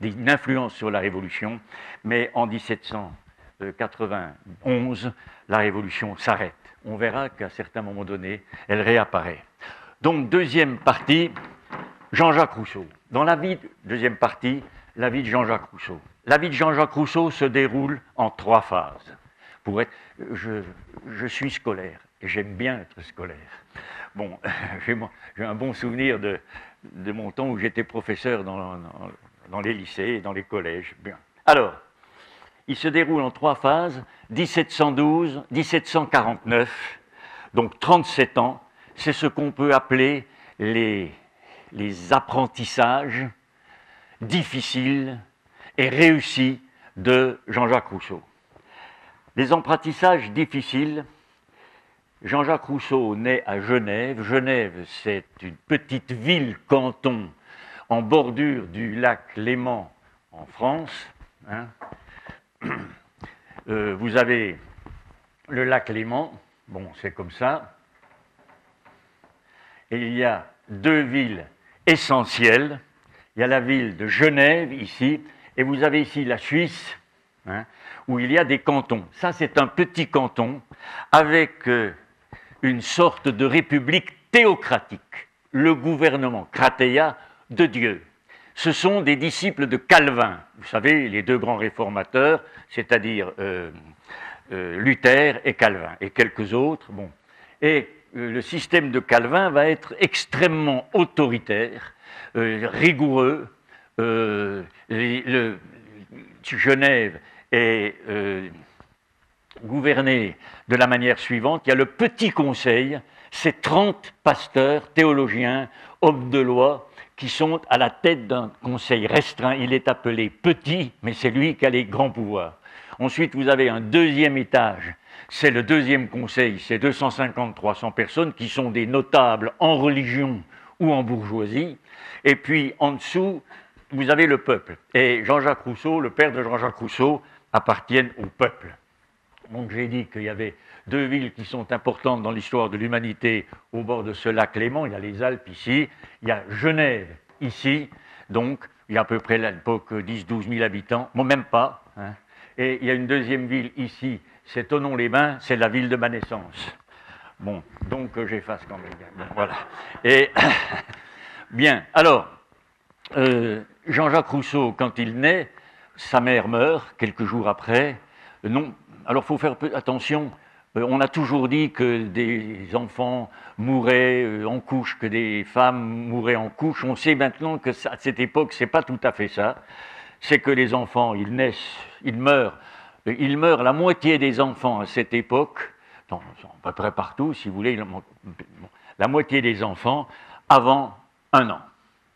une influence sur la Révolution, mais en 1791, la Révolution s'arrête. On verra qu'à certains moments donnés, elle réapparaît. Donc, deuxième partie, Jean-Jacques Rousseau. Dans deuxième partie, la vie de Jean-Jacques Rousseau. La vie de Jean-Jacques Rousseau se déroule en 3 phases. Je suis scolaire, et j'aime bien être scolaire. Bon, j'ai un bon souvenir de mon temps où j'étais professeur dans les lycées et dans les collèges. Bien. Alors, il se déroule en 3 phases, 1712, 1749, donc 37 ans. C'est ce qu'on peut appeler les apprentissages difficiles et réussis de Jean-Jacques Rousseau. Les apprentissages difficiles, Jean-Jacques Rousseau naît à Genève. Genève, c'est une petite ville-canton en bordure du lac Léman en France. Hein. Vous avez le lac Léman, bon, c'est comme ça. Et il y a 2 villes essentielles. Il y a la ville de Genève, ici, et vous avez ici la Suisse, hein, où il y a des cantons. Ça, c'est un petit canton avec une sorte de république théocratique. Le gouvernement, krateia, de Dieu. Ce sont des disciples de Calvin. Vous savez, les 2 grands réformateurs, c'est-à-dire Luther et Calvin, et quelques autres. Bon. Et le système de Calvin va être extrêmement autoritaire, rigoureux. Genève est gouvernée de la manière suivante. Il y a le petit conseil, c'est 30 pasteurs, théologiens, hommes de loi, qui sont à la tête d'un conseil restreint. Il est appelé petit, mais c'est lui qui a les grands pouvoirs. Ensuite, vous avez un deuxième étage, c'est le deuxième conseil, c'est 250-300 personnes qui sont des notables en religion ou en bourgeoisie. Et puis, en dessous, vous avez le peuple. Et Jean-Jacques Rousseau, le père de Jean-Jacques Rousseau, appartiennent au peuple. Donc j'ai dit qu'il y avait 2 villes qui sont importantes dans l'histoire de l'humanité au bord de ce lac Léman. Il y a les Alpes ici, il y a Genève ici, donc il y a à peu près à l'époque 10-12 000 habitants, moi même pas. Hein. Et il y a une deuxième ville ici, c'est Thonon-les-Bains, c'est la ville de ma naissance. Bon, donc j'efface quand même. Bon, voilà. Et bien, alors, Jean-Jacques Rousseau, quand il naît, sa mère meurt quelques jours après. Non, alors il faut faire attention. On a toujours dit que des enfants mouraient en couche, que des femmes mouraient en couche. On sait maintenant que à cette époque, c'est pas tout à fait ça. C'est que les enfants, ils naissent, ils meurent. Ils meurent, la moitié des enfants à cette époque, à peu près partout, si vous voulez, la moitié des enfants avant 1 an.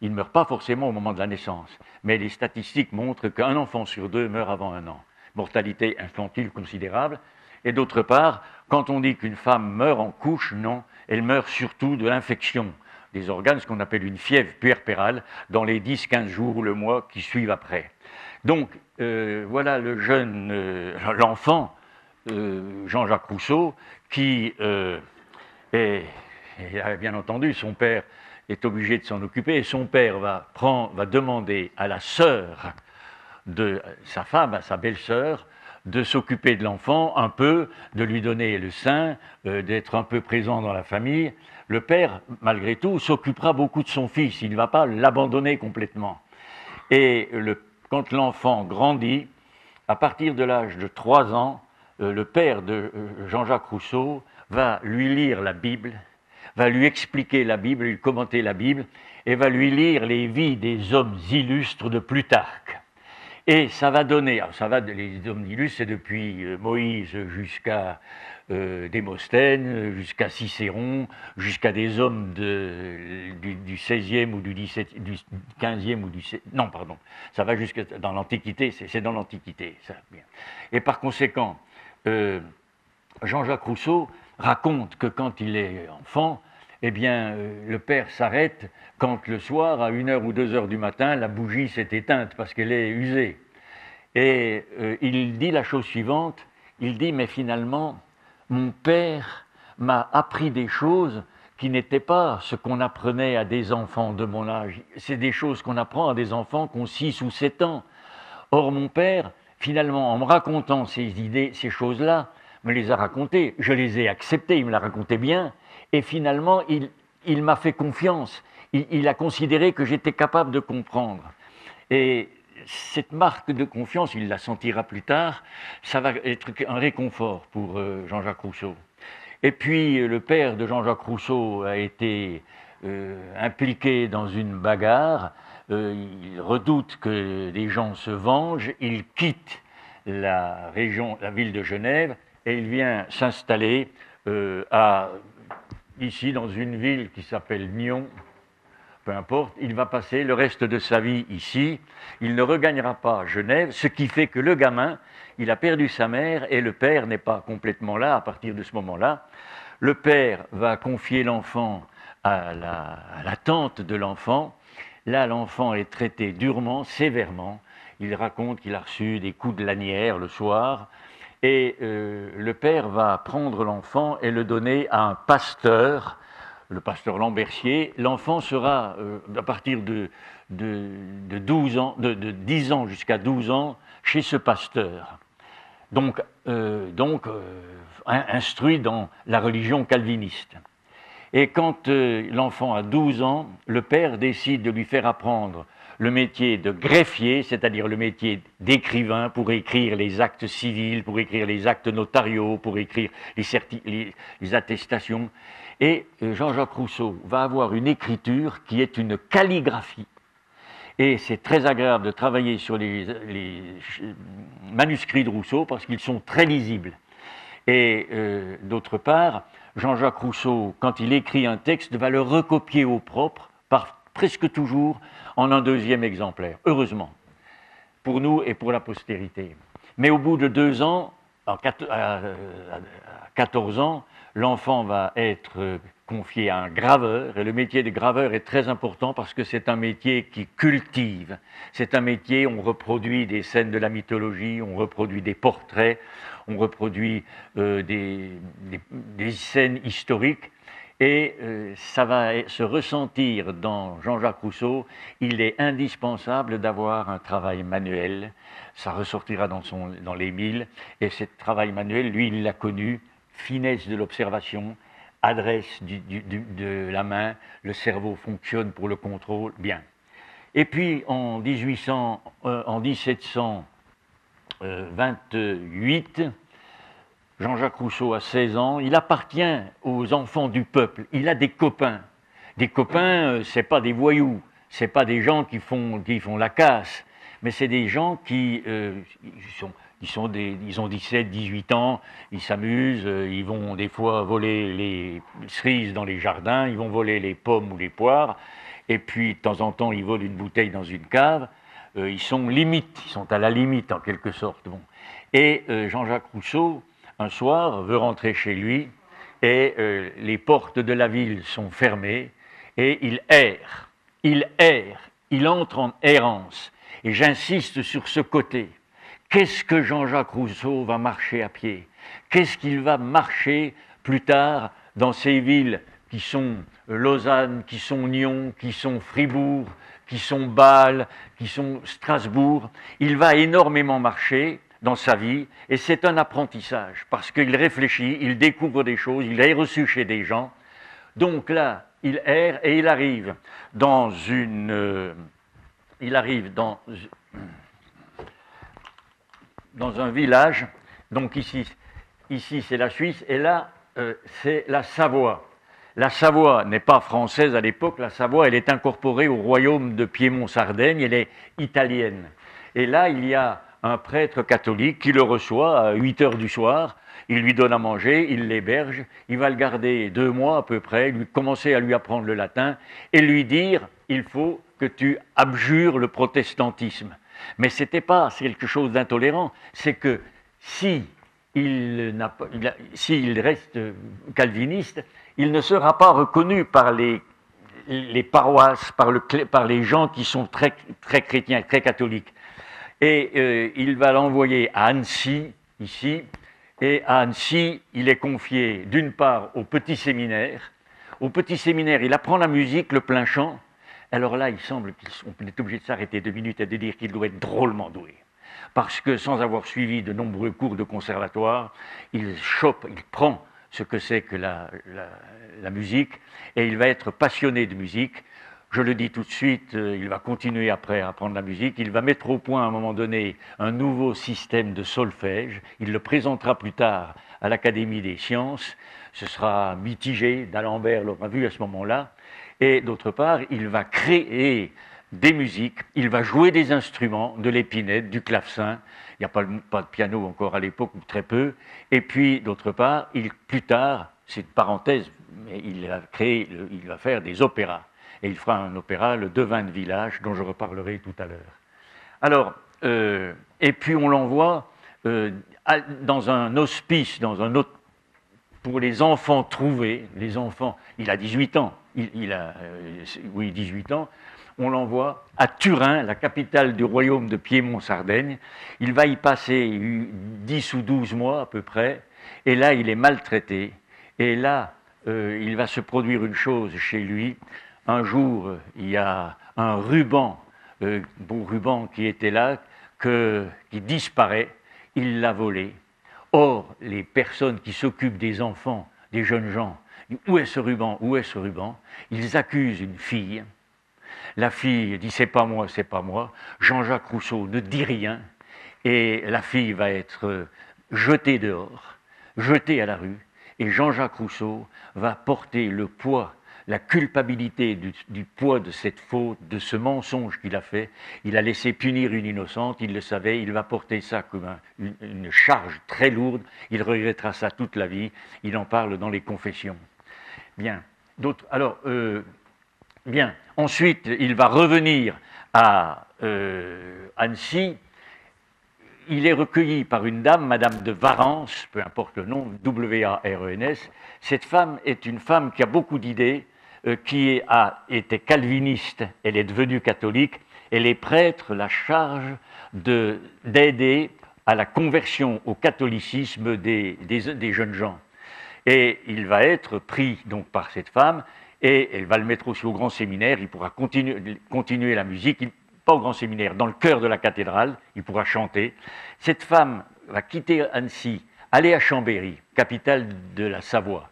Ils ne meurent pas forcément au moment de la naissance, mais les statistiques montrent qu'un enfant sur 2 meurt avant 1 an. Mortalité infantile considérable. Et d'autre part, quand on dit qu'une femme meurt en couche, non, elle meurt surtout de l'infection des organes, ce qu'on appelle une fièvre puerpérale, dans les 10-15 jours ou le mois qui suivent après. Donc, voilà le jeune, l'enfant, Jean-Jacques Rousseau, qui est, bien entendu, son père est obligé de s'en occuper, et son père va demander à la sœur de sa femme, à sa belle-sœur, de s'occuper de l'enfant un peu, de lui donner le sein, d'être un peu présent dans la famille. Le père, malgré tout, s'occupera beaucoup de son fils, il ne va pas l'abandonner complètement. Et quand l'enfant grandit, à partir de l'âge de 3 ans, le père de Jean-Jacques Rousseau va lui lire la Bible, va lui expliquer la Bible, lui commenter la Bible, et va lui lire les vies des hommes illustres de Plutarque. Et ça va donner, les hommes illustres, c'est depuis Moïse jusqu'à Démosthène, jusqu'à Cicéron, jusqu'à des hommes du XVIe ou du XVe ou du... Non, pardon, ça va jusqu'à dans l'Antiquité, c'est dans l'Antiquité, ça. Bien. Et par conséquent, Jean-Jacques Rousseau raconte que quand il est enfant, eh bien, le père s'arrête quand le soir, à 1h ou 2h du matin, la bougie s'est éteinte parce qu'elle est usée. Et il dit la chose suivante, il dit, mais finalement, mon père m'a appris des choses qui n'étaient pas ce qu'on apprenait à des enfants de mon âge. C'est des choses qu'on apprend à des enfants qui ont 6 ou 7 ans. Or, mon père, finalement, en me racontant ces idées, ces choses-là, me les a racontées. Je les ai acceptées, il me l'a raconté bien. Et finalement, il m'a fait confiance. Il a considéré que j'étais capable de comprendre. Et cette marque de confiance, il la sentira plus tard, ça va être un réconfort pour Jean-Jacques Rousseau. Et puis, le père de Jean-Jacques Rousseau a été impliqué dans une bagarre. Il redoute que des gens se vengent. Il quitte la ville de Genève, et il vient s'installer ici dans une ville qui s'appelle Nyon. Peu importe, il va passer le reste de sa vie ici. Il ne regagnera pas Genève, ce qui fait que le gamin, il a perdu sa mère et le père n'est pas complètement là à partir de ce moment-là. Le père va confier l'enfant à la tante de l'enfant. Là, l'enfant est traité durement, sévèrement. Il raconte qu'il a reçu des coups de lanière le soir. Et le père va prendre l'enfant et le donner à un pasteur, le pasteur Lambertier. L'enfant sera, à partir de 10 ans jusqu'à 12 ans, chez ce pasteur. Donc instruit dans la religion calviniste. Et quand l'enfant a 12 ans, le père décide de lui faire apprendre le métier de greffier, c'est-à-dire le métier d'écrivain pour écrire les actes civils, pour écrire les actes notariaux, pour écrire les attestations. Et Jean-Jacques Rousseau va avoir une écriture qui est une calligraphie. Et c'est très agréable de travailler sur les manuscrits de Rousseau parce qu'ils sont très lisibles. Et d'autre part, Jean-Jacques Rousseau, quand il écrit un texte, va le recopier au propre, presque toujours en un 2e exemplaire, heureusement, pour nous et pour la postérité. Mais au bout de 2 ans, à 14 ans, l'enfant va être confié à un graveur, et le métier de graveur est très important parce que c'est un métier qui cultive. C'est un métier, on reproduit des scènes de la mythologie, on reproduit des portraits, on reproduit des scènes historiques, et ça va se ressentir dans Jean-Jacques Rousseau. Il est indispensable d'avoir un travail manuel, ça ressortira dans les 1000, et ce travail manuel, lui, il l'a connu, finesse de l'observation, adresse de la main, le cerveau fonctionne pour le contrôle, bien. Et puis en 1728, Jean-Jacques Rousseau a 16 ans, il appartient aux enfants du peuple, il a des copains. Des copains, c'est pas des voyous, c'est pas des gens qui font la casse, mais c'est des gens qui ils ont 17, 18 ans, ils s'amusent, ils vont des fois voler les cerises dans les jardins, ils vont voler les pommes ou les poires, et puis de temps en temps ils volent une bouteille dans une cave, ils sont à la limite en quelque sorte. Bon. Et Jean-Jacques Rousseau, un soir, veut rentrer chez lui, et les portes de la ville sont fermées, et il erre, il entre en errance. Et j'insiste sur ce côté. Qu'est-ce que Jean-Jacques Rousseau va marcher à pied? Qu'est-ce qu'il va marcher plus tard dans ces villes qui sont Lausanne, qui sont Nyon, qui sont Fribourg, qui sont Bâle, qui sont Strasbourg? Il va énormément marcher dans sa vie, et c'est un apprentissage, parce qu'il réfléchit, il découvre des choses, il est reçu chez des gens. Donc là, il erre et il arrive dans un village. Donc ici c'est la Suisse, et là c'est la Savoie. La Savoie n'est pas française à l'époque, la Savoie elle est incorporée au royaume de Piémont-Sardaigne, elle est italienne. Et là il y a un prêtre catholique qui le reçoit à 8 heures du soir, il lui donne à manger, il l'héberge, il va le garder 2 mois à peu près, commencer à lui apprendre le latin et lui dire « il faut que tu abjures le protestantisme ». Mais ce n'était pas quelque chose d'intolérant, c'est que s'il reste calviniste, il ne sera pas reconnu par les paroisses, par les gens qui sont très, très chrétiens, très catholiques. Et il va l'envoyer à Annecy, ici, et à Annecy, il est confié d'une part au petit séminaire. Au petit séminaire, il apprend la musique, le plein chant. Alors là, il semble qu'on est obligé de s'arrêter 2 minutes et de dire qu'il doit être drôlement doué. Parce que sans avoir suivi de nombreux cours de conservatoire, il prend ce que c'est que la musique, et il va être passionné de musique. Je le dis tout de suite, il va continuer après à apprendre la musique, il va mettre au point à un moment donné un nouveau système de solfège, il le présentera plus tard à l'Académie des sciences, ce sera mitigé, d'Alembert l'aura vu à ce moment-là, et d'autre part, il va créer des musiques, il va jouer des instruments, de l'épinette, du clavecin, il n'y a pas de piano encore à l'époque, ou très peu, et puis d'autre part, plus tard, c'est une parenthèse, mais il va faire des opéras. Et il fera un opéra, Le Devin de village, dont je reparlerai tout à l'heure. Alors, et puis on l'envoie dans un hospice, pour les enfants trouvés. Les enfants, il a 18 ans, 18 ans. On l'envoie à Turin, la capitale du royaume de Piémont-Sardaigne. Il va y passer 10 ou 12 mois à peu près. Et là, il est maltraité. Et là, il va se produire une chose chez lui. Un jour, il y a un ruban, beau ruban qui était là, qui disparaît, il l'a volé. Or, les personnes qui s'occupent des enfants, des jeunes gens, où est ce ruban? Où est ce ruban? Ils accusent une fille. La fille dit c'est pas moi, c'est pas moi. Jean-Jacques Rousseau ne dit rien, et la fille va être jetée dehors, jetée à la rue, et Jean-Jacques Rousseau va porter le poids, la culpabilité du poids de cette faute, de ce mensonge qu'il a fait. Il a laissé punir une innocente, il le savait, il va porter ça comme une charge très lourde, il regrettera ça toute la vie, il en parle dans les confessions. Bien, bien. Ensuite, il va revenir à Annecy. Il est recueilli par une dame, Madame de Warens, peu importe le nom, W-A-R-E-N-S. Cette femme est une femme qui a beaucoup d'idées, qui a été calviniste, elle est devenue catholique, et les prêtres la chargent d'aider à la conversion au catholicisme des jeunes gens. Et il va être pris donc par cette femme, et elle va le mettre aussi au grand séminaire, il pourra continuer la musique, pas au grand séminaire, dans le chœur de la cathédrale, il pourra chanter. Cette femme va quitter Annecy, aller à Chambéry, capitale de la Savoie,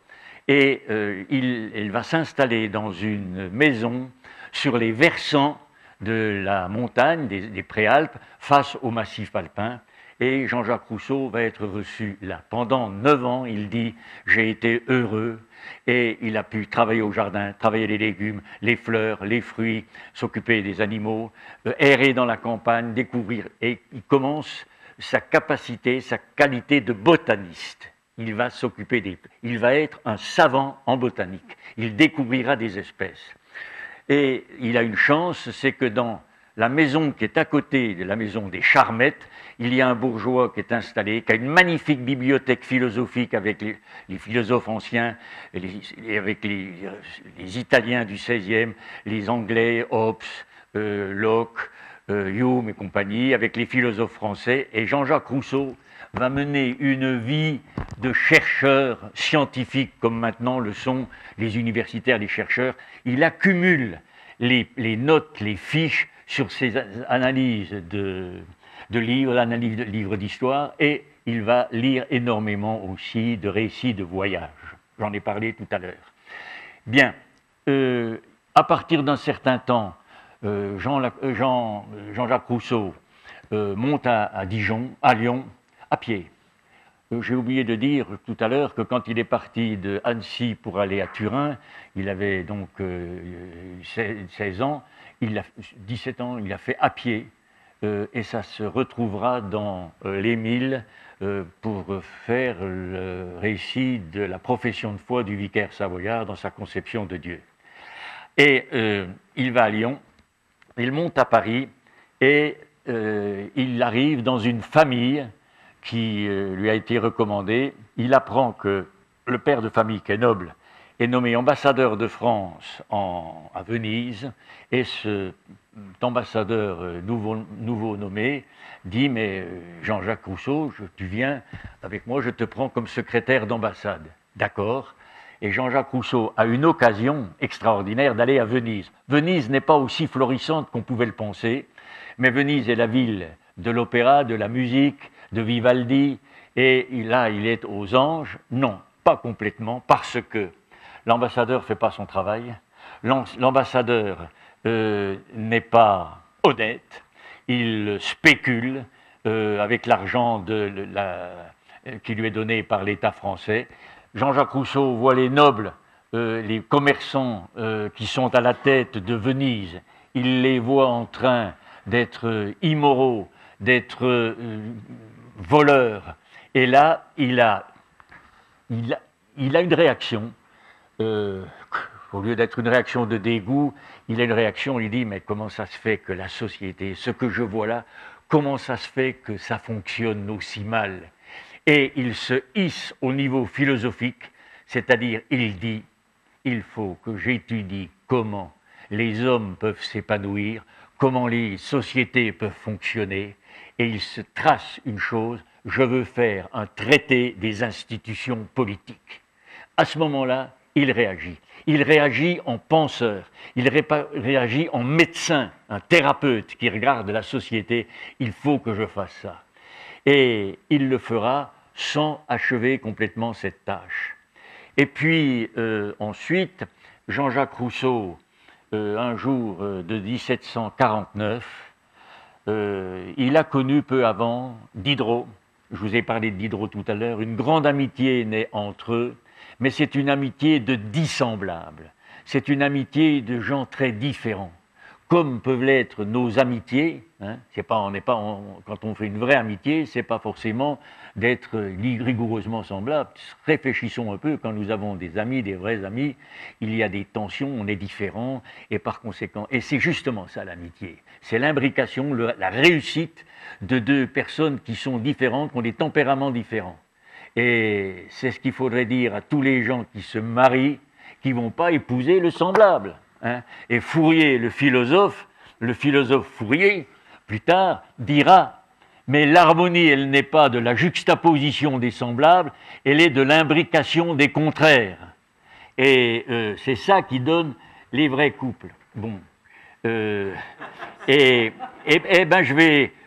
et elle va s'installer dans une maison sur les versants de la montagne, des Préalpes, face au massif alpin. Et Jean-Jacques Rousseau va être reçu là. Pendant 9 ans, il dit « j'ai été heureux » et il a pu travailler au jardin, travailler les légumes, les fleurs, les fruits, s'occuper des animaux, errer dans la campagne, découvrir. Et il commence sa capacité, sa qualité de botaniste. Il va s'occuper il va être un savant en botanique. Il découvrira des espèces. Et il a une chance, c'est que dans la maison qui est à côté de la maison des Charmettes, il y a un bourgeois qui est installé, qui a une magnifique bibliothèque philosophique avec les philosophes anciens, avec les Italiens du XVIe, les Anglais, Hobbes, Locke, Hume et compagnie, avec les philosophes français. Et Jean-Jacques Rousseau va mener une vie de chercheur scientifique, comme maintenant le sont les universitaires, les chercheurs. Il accumule les notes, les fiches sur ses analyses de livres, l'analyse de livres d'histoire, et il va lire énormément aussi de récits de voyages. J'en ai parlé tout à l'heure. Bien, à partir d'un certain temps, Jean-Jacques Rousseau monte à Dijon, à Lyon, à pied. J'ai oublié de dire tout à l'heure que quand il est parti de Annecy pour aller à Turin, il avait donc 16 ans, 17 ans, il a fait à pied, et ça se retrouvera dans l'Émile pour faire le récit de la profession de foi du vicaire savoyard dans sa conception de Dieu. Et il va à Lyon, il monte à Paris, et il arrive dans une famille qui lui a été recommandée. Il apprend que le père de famille, qui est noble, est nommé ambassadeur de France à Venise, et cet ambassadeur nouveau nommé dit « Mais Jean-Jacques Rousseau, tu viens avec moi, je te prends comme secrétaire d'ambassade. » D'accord. Et Jean-Jacques Rousseau a une occasion extraordinaire d'aller à Venise. Venise n'est pas aussi florissante qu'on pouvait le penser, mais Venise est la ville de l'opéra, de la musique, de Vivaldi, et là, il est aux anges. Non, pas complètement, parce que l'ambassadeur ne fait pas son travail, l'ambassadeur n'est pas honnête, il spécule avec l'argent qui lui est donné par l'État français. Jean-Jacques Rousseau voit les nobles, les commerçants qui sont à la tête de Venise, il les voit en train d'être immoraux, d'être voleurs. Et là, il a une réaction. Au lieu d'être une réaction de dégoût, il a une réaction, il dit « Mais comment ça se fait que la société, ce que je vois là, comment ça se fait que ça fonctionne aussi mal ?» Et il se hisse au niveau philosophique, c'est-à-dire il dit « Il faut que j'étudie comment les hommes peuvent s'épanouir, comment les sociétés peuvent fonctionner, et il se trace une chose, je veux faire un traité des institutions politiques. » À ce moment-là, il réagit. Il réagit en penseur, il réagit en médecin, un thérapeute qui regarde la société, il faut que je fasse ça. Et il le fera sans achever complètement cette tâche. Et puis ensuite, Jean-Jacques Rousseau, un jour de 1749, il a connu peu avant Diderot. Je vous ai parlé de Diderot tout à l'heure. Une grande amitié naît entre eux, mais c'est une amitié de dissemblables. C'est une amitié de gens très différents, comme peuvent l'être nos amitiés. Hein. Quand on fait une vraie amitié, c'est pas forcément d'être rigoureusement semblables. Réfléchissons un peu, quand nous avons des amis, des vrais amis, il y a des tensions, on est différents, et par conséquent, et c'est justement ça l'amitié, c'est l'imbrication, la réussite de deux personnes qui sont différentes, qui ont des tempéraments différents. Et c'est ce qu'il faudrait dire à tous les gens qui se marient, qui ne vont pas épouser le semblable. Hein. Et Fourier, le philosophe Fourier, plus tard, dira « Mais l'harmonie, elle n'est pas de la juxtaposition des semblables, elle est de l'imbrication des contraires. » Et c'est ça qui donne les vrais couples. Bon. Ben,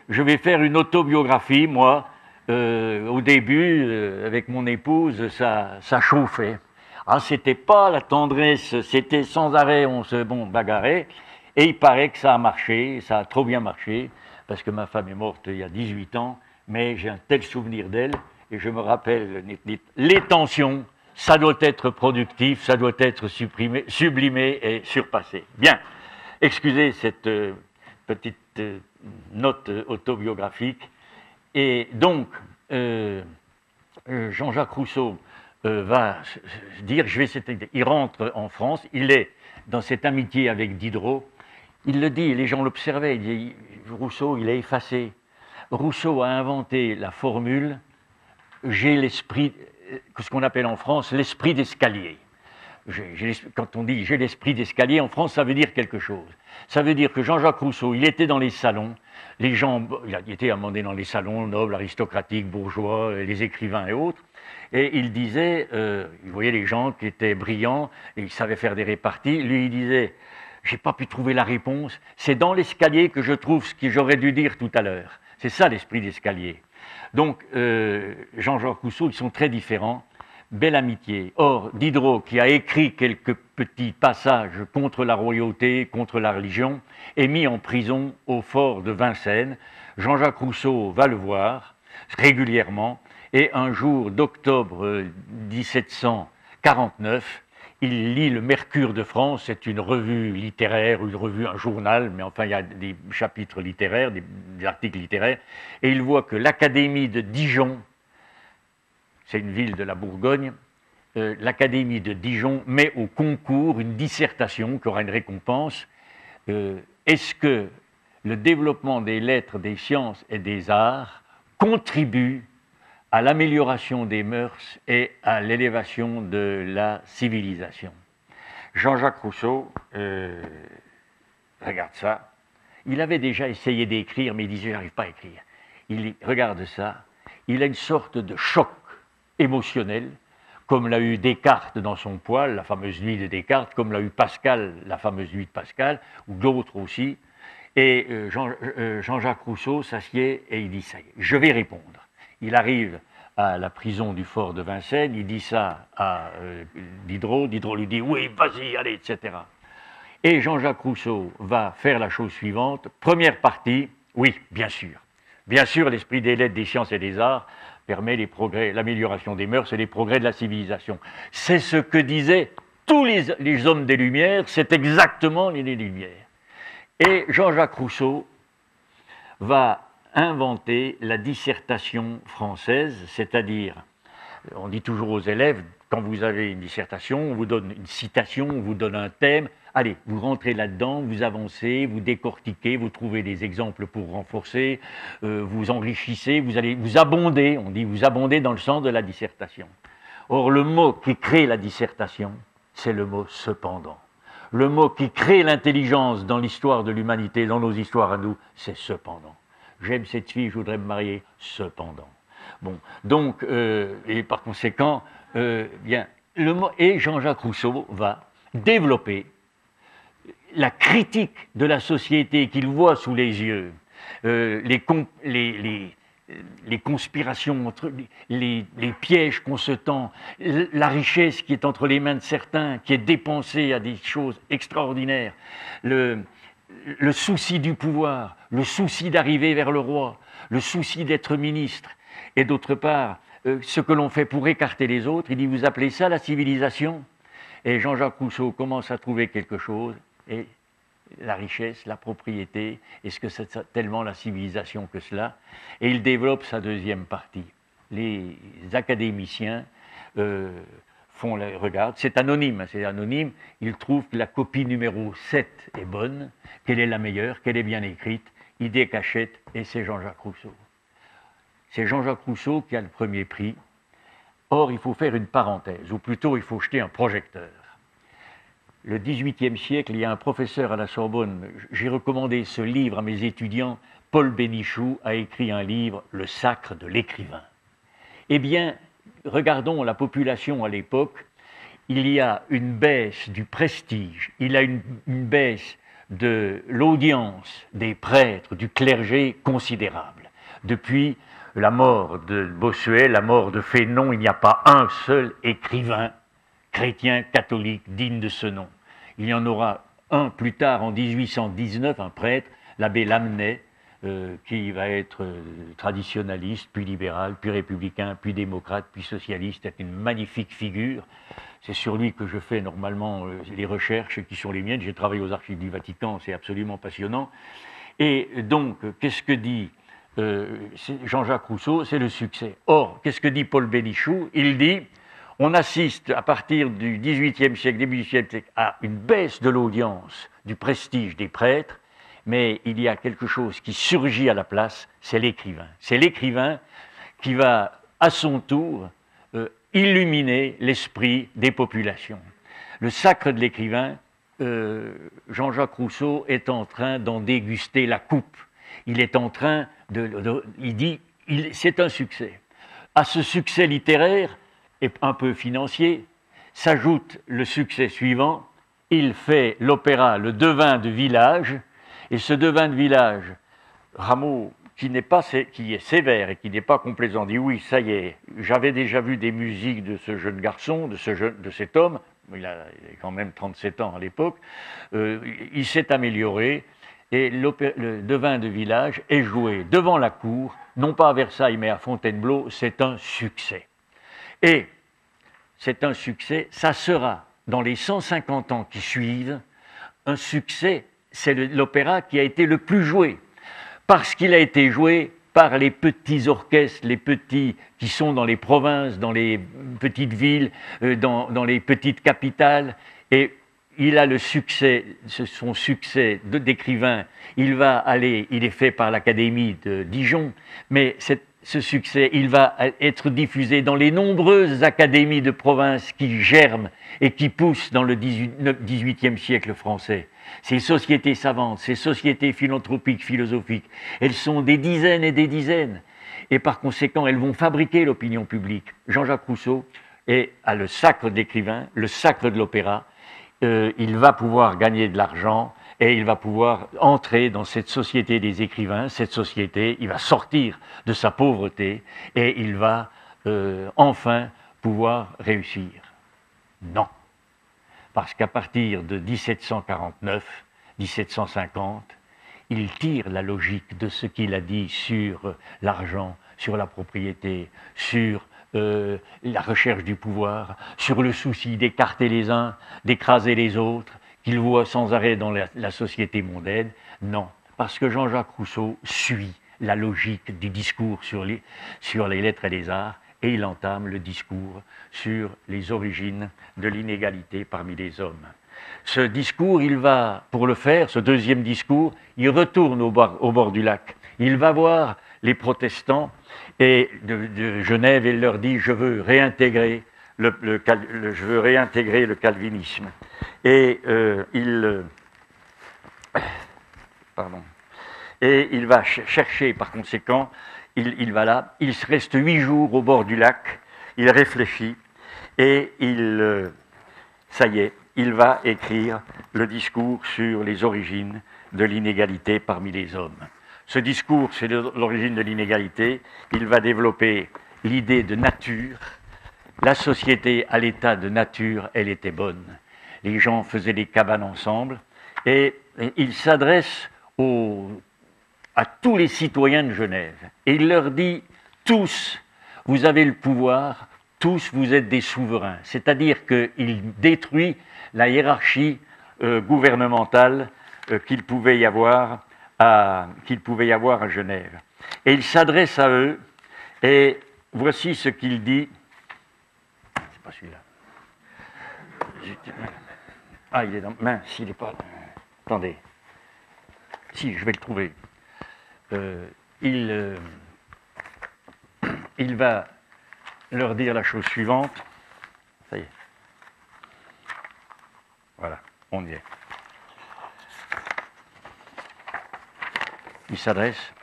je vais faire une autobiographie, moi. Au début, avec mon épouse, ça chauffait. Ah, c'était pas la tendresse, c'était sans arrêt, on se bagarrait. Et il paraît que ça a marché, ça a trop bien marché, parce que ma femme est morte il y a 18 ans, mais j'ai un tel souvenir d'elle, et je me rappelle les tensions, ça doit être productif, ça doit être sublimé et surpassé. Bien, excusez cette petite note autobiographique. Et donc, Jean-Jacques Rousseau va dire, il rentre en France, il est dans cette amitié avec Diderot, Il le dit, les gens l'observaient, il dit, Rousseau, il est effacé. Rousseau a inventé la formule « j'ai l'esprit », ce qu'on appelle en France l'esprit d'escalier. Quand on dit « j'ai l'esprit d'escalier », en France, ça veut dire quelque chose. Ça veut dire que Jean-Jacques Rousseau, il était dans les salons, les gens, il était à un moment donné dans les salons nobles, aristocratiques, bourgeois, les écrivains et autres, et il disait, il voyait les gens qui étaient brillants, et ils savaient faire des réparties, lui il disait « j'ai pas pu trouver la réponse, c'est dans l'escalier que je trouve ce que j'aurais dû dire tout à l'heure ». C'est ça l'esprit d'escalier. Donc, Jean-Jacques Rousseau, ils sont très différents. Belle amitié. Or, Diderot, qui a écrit quelques petits passages contre la royauté, contre la religion, est mis en prison au fort de Vincennes. Jean-Jacques Rousseau va le voir régulièrement, et un jour d'octobre 1749, il lit le Mercure de France, c'est une revue littéraire, une revue, un journal, mais enfin il y a des chapitres littéraires, des articles littéraires, et il voit que l'Académie de Dijon, c'est une ville de la Bourgogne, l'Académie de Dijon met au concours une dissertation qui aura une récompense. Est-ce que le développement des lettres, des sciences et des arts contribue à l'amélioration des mœurs et à l'élévation de la civilisation? Jean-Jacques Rousseau, regarde ça, il avait déjà essayé d'écrire, mais il disait « j'arrive pas à écrire ». Il regarde ça, il a une sorte de choc émotionnel, comme l'a eu Descartes dans son poil, la fameuse nuit de Descartes, comme l'a eu Pascal, la fameuse nuit de Pascal, ou d'autres aussi. Et Jean-Jacques Rousseau s'assied et il dit « ça y est, je vais répondre ». Il arrive à la prison du fort de Vincennes, il dit ça à Diderot, Diderot lui dit « oui, vas-y, allez », etc. Et Jean-Jacques Rousseau va faire la chose suivante. Première partie, oui, bien sûr. Bien sûr, l'esprit des lettres, des sciences et des arts permet les progrès, l'amélioration des mœurs et les progrès de la civilisation. C'est ce que disaient tous les hommes des Lumières, c'est exactement les Lumières. Et Jean-Jacques Rousseau va inventer la dissertation française, c'est-à-dire, on dit toujours aux élèves, quand vous avez une dissertation, on vous donne une citation, on vous donne un thème, allez, vous rentrez là-dedans, vous avancez, vous décortiquez, vous trouvez des exemples pour renforcer, vous enrichissez, vous allez vous abonder, on dit vous abonder dans le sens de la dissertation. Or, le mot qui crée la dissertation, c'est le mot « cependant ». Le mot qui crée l'intelligence dans l'histoire de l'humanité, dans nos histoires à nous, c'est « cependant ». J'aime cette fille, je voudrais me marier, cependant. Bon, donc, et par conséquent, bien, le mot, et Jean-Jacques Rousseau va développer la critique de la société qu'il voit sous les yeux, les conspirations, les pièges qu'on se tend, la richesse qui est entre les mains de certains, qui est dépensée à des choses extraordinaires, le souci du pouvoir, le souci d'arriver vers le roi, le souci d'être ministre, et d'autre part, ce que l'on fait pour écarter les autres. Il dit, vous appelez ça la civilisation? Et Jean-Jacques Rousseau commence à trouver quelque chose, et la richesse, la propriété, est-ce que c'est tellement la civilisation que cela? Et il développe sa deuxième partie. Les académiciens regardent, c'est anonyme, ils trouvent que la copie numéro 7 est bonne, qu'elle est la meilleure, qu'elle est bien écrite, idée cachette, et c'est Jean-Jacques Rousseau. C'est Jean-Jacques Rousseau qui a le premier prix. Or, il faut faire une parenthèse, ou plutôt il faut jeter un projecteur. Le XVIIIe siècle, il y a un professeur à la Sorbonne, j'ai recommandé ce livre à mes étudiants, Paul Bénichou a écrit un livre, Le sacre de l'écrivain. Eh bien, regardons la population à l'époque, il y a une baisse du prestige, il y a une baisse de l'audience des prêtres, du clergé considérable. Depuis la mort de Bossuet, la mort de Fénelon, il n'y a pas un seul écrivain chrétien catholique digne de ce nom. Il y en aura un plus tard, en 1819, un prêtre, l'abbé Lamennais, qui va être traditionnaliste, puis libéral, puis républicain, puis démocrate, puis socialiste. C'est une magnifique figure. C'est sur lui que je fais normalement les recherches qui sont les miennes. J'ai travaillé aux archives du Vatican, c'est absolument passionnant. Et donc, qu'est-ce que dit Jean-Jacques Rousseau? C'est le succès. Or, qu'est-ce que dit Paul Bénichou? Il dit, On assiste à partir du XVIIIe siècle, début du XVIIIe siècle, à une baisse de l'audience, du prestige des prêtres, mais il y a quelque chose qui surgit à la place, c'est l'écrivain. C'est l'écrivain qui va, à son tour, illuminer l'esprit des populations. Le sacre de l'écrivain, Jean-Jacques Rousseau est en train d'en déguster la coupe. Il est en train il dit, c'est un succès. À ce succès littéraire, et un peu financier, s'ajoute le succès suivant, il fait l'opéra Le Devin de village, et ce Devin de village, Rameau, qui est sévère et qui n'est pas complaisant, dit oui, ça y est, j'avais déjà vu des musiques de ce jeune garçon, de cet homme, il a quand même 37 ans à l'époque, il s'est amélioré, et le Devin de village est joué devant la cour, non pas à Versailles mais à Fontainebleau, c'est un succès. Et c'est un succès, ça sera, dans les 150 ans qui suivent, un succès, c'est l'opéra qui a été le plus joué, parce qu'il a été joué par les petits orchestres, les petits qui sont dans les provinces, dans les petites villes, dans les petites capitales, et il a le succès, son succès d'écrivain, il est fait par l'Académie de Dijon, mais ce succès, il va être diffusé dans les nombreuses académies de province qui germent et qui poussent dans le XVIIIe siècle français. Ces sociétés savantes, ces sociétés philanthropiques, philosophiques, elles sont des dizaines et des dizaines. Et par conséquent, elles vont fabriquer l'opinion publique. Jean-Jacques Rousseau a le sacre de l'écrivain, le sacre de l'opéra. Il va pouvoir gagner de l'argent et il va pouvoir entrer dans cette société des écrivains, cette société, il va sortir de sa pauvreté et il va enfin pouvoir réussir. Non. Parce qu'à partir de 1749, 1750, il tire la logique de ce qu'il a dit sur l'argent, sur la propriété, sur la recherche du pouvoir, sur le souci d'écarter les uns, d'écraser les autres, qu'il voit sans arrêt dans la société mondaine. Non, parce que Jean-Jacques Rousseau suit la logique du discours sur les lettres et les arts, et il entame le discours sur les origines de l'inégalité parmi les hommes. Ce discours, il va, pour le faire, ce deuxième discours, il retourne au bord du lac. Il va voir les protestants de Genève et il leur dit « je veux réintégrer le calvinisme ». Et il va chercher, par conséquent, il va là, il reste 8 jours au bord du lac, il réfléchit et ça y est, il va écrire le discours sur les origines de l'inégalité parmi les hommes. Ce discours sur l'origine de l'inégalité, il va développer l'idée de nature. La société à l'état de nature, elle était bonne. Les gens faisaient des cabanes ensemble et il s'adresse à tous les citoyens de Genève. Et il leur dit, tous, vous avez le pouvoir, tous, vous êtes des souverains. C'est-à-dire qu'il détruit la hiérarchie gouvernementale qu'il pouvait y avoir à Genève. Et il s'adresse à eux, et voici ce qu'il dit. C'est pas celui-là. Ah, il est dans... Mince, il n'est pas... Attendez. Si, je vais le trouver. Il va leur dire la chose suivante. Ça y est. Voilà, on y est. Il s'adresse.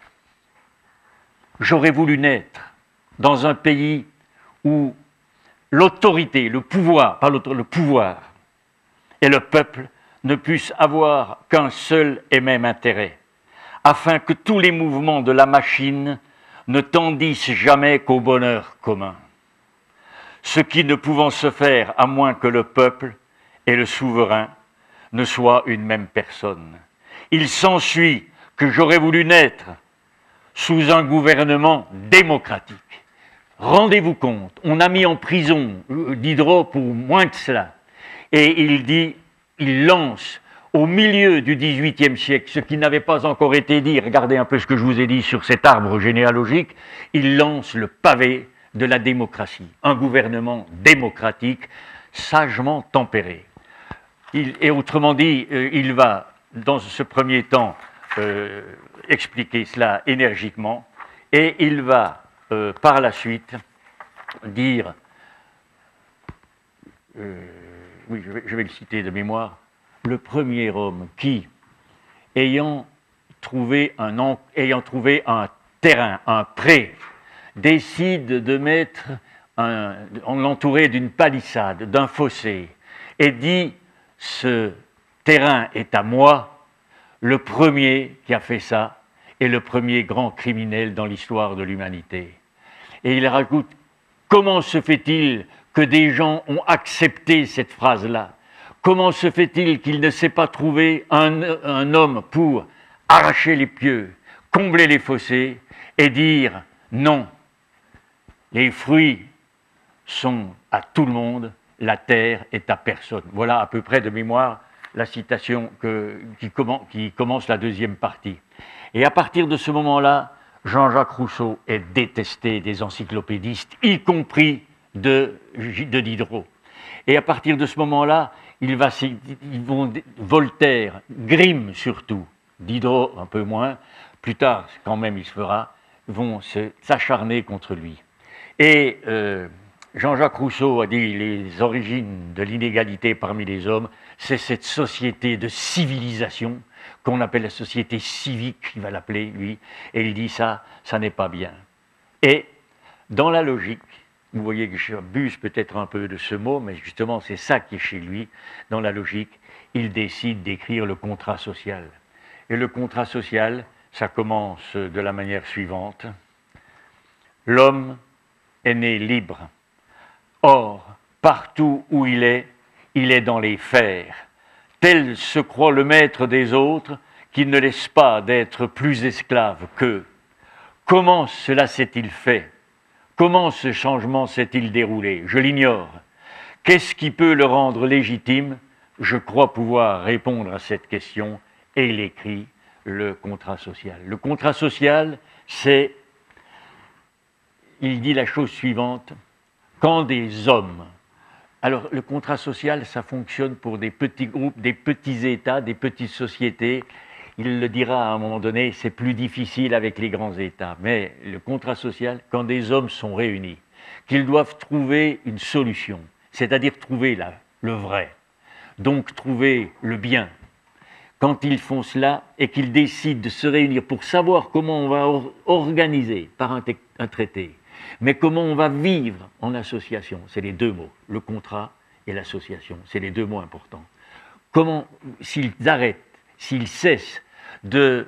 J'aurais voulu naître dans un pays où l'autorité, le pouvoir, pas l'autorité, le pouvoir et le peuple ne puissent avoir qu'un seul et même intérêt, afin que tous les mouvements de la machine ne tendissent jamais qu'au bonheur commun. Ce qui ne pouvant se faire à moins que le peuple et le souverain ne soient une même personne. Il s'ensuit que j'aurais voulu naître sous un gouvernement démocratique. Rendez-vous compte, on a mis en prison Diderot pour moins que cela. Et il lance au milieu du XVIIIe siècle, ce qui n'avait pas encore été dit, regardez un peu ce que je vous ai dit sur cet arbre généalogique, il lance le pavé de la démocratie, un gouvernement démocratique, sagement tempéré. Et autrement dit, il va, dans ce premier temps, expliquer cela énergiquement, et il va, par la suite, dire, oui, je vais le citer de mémoire, le premier homme qui, ayant trouvé un terrain, un pré, décide de mettre l'entourer d'une palissade, d'un fossé, et dit « ce terrain est à moi », le premier qui a fait ça est le premier grand criminel dans l'histoire de l'humanité. Et il rajoute « comment se fait-il que des gens ont accepté cette phrase-là ? Comment se fait-il qu'il ne s'est pas trouvé un homme pour arracher les pieux, combler les fossés et dire « non, les fruits sont à tout le monde, la terre est à personne ». Voilà à peu près de mémoire la citation qui commence la deuxième partie. Et à partir de ce moment-là, Jean-Jacques Rousseau est détesté des encyclopédistes, y compris de Diderot. Et à partir de ce moment-là, Voltaire, Grimm surtout, Diderot un peu moins, plus tard quand même il se fera, vont s'acharner contre lui. Et Jean-Jacques Rousseau a dit les origines de l'inégalité parmi les hommes, c'est cette société de civilisation qu'on appelle la société civique, il va l'appeler lui, et il dit ça n'est pas bien. Et dans la logique, vous voyez que j'abuse peut-être un peu de ce mot, mais justement c'est ça qui est chez lui, dans la logique, il décide d'écrire le contrat social. Et le contrat social, ça commence de la manière suivante. L'homme est né libre. Or, partout où il est dans les fers. Tel se croit le maître des autres, qui ne laisse pas d'être plus esclave qu'eux. Comment cela s'est-il fait? Comment ce changement s'est-il déroulé? Je l'ignore. Qu'est-ce qui peut le rendre légitime? Je crois pouvoir répondre à cette question, et il écrit le contrat social. Le contrat social, c'est, il dit la chose suivante, quand des hommes, alors le contrat social, ça fonctionne pour des petits groupes, des petits États, des petites sociétés. Il le dira à un moment donné, c'est plus difficile avec les grands États. Mais le contrat social, quand des hommes sont réunis, qu'ils doivent trouver une solution, c'est-à-dire trouver le vrai, donc trouver le bien. Quand ils font cela et qu'ils décident de se réunir pour savoir comment on va organiser par un traité, mais comment on va vivre en association, c'est les deux mots, le contrat et l'association, c'est les deux mots importants. Comment, s'ils arrêtent, s'ils cessent de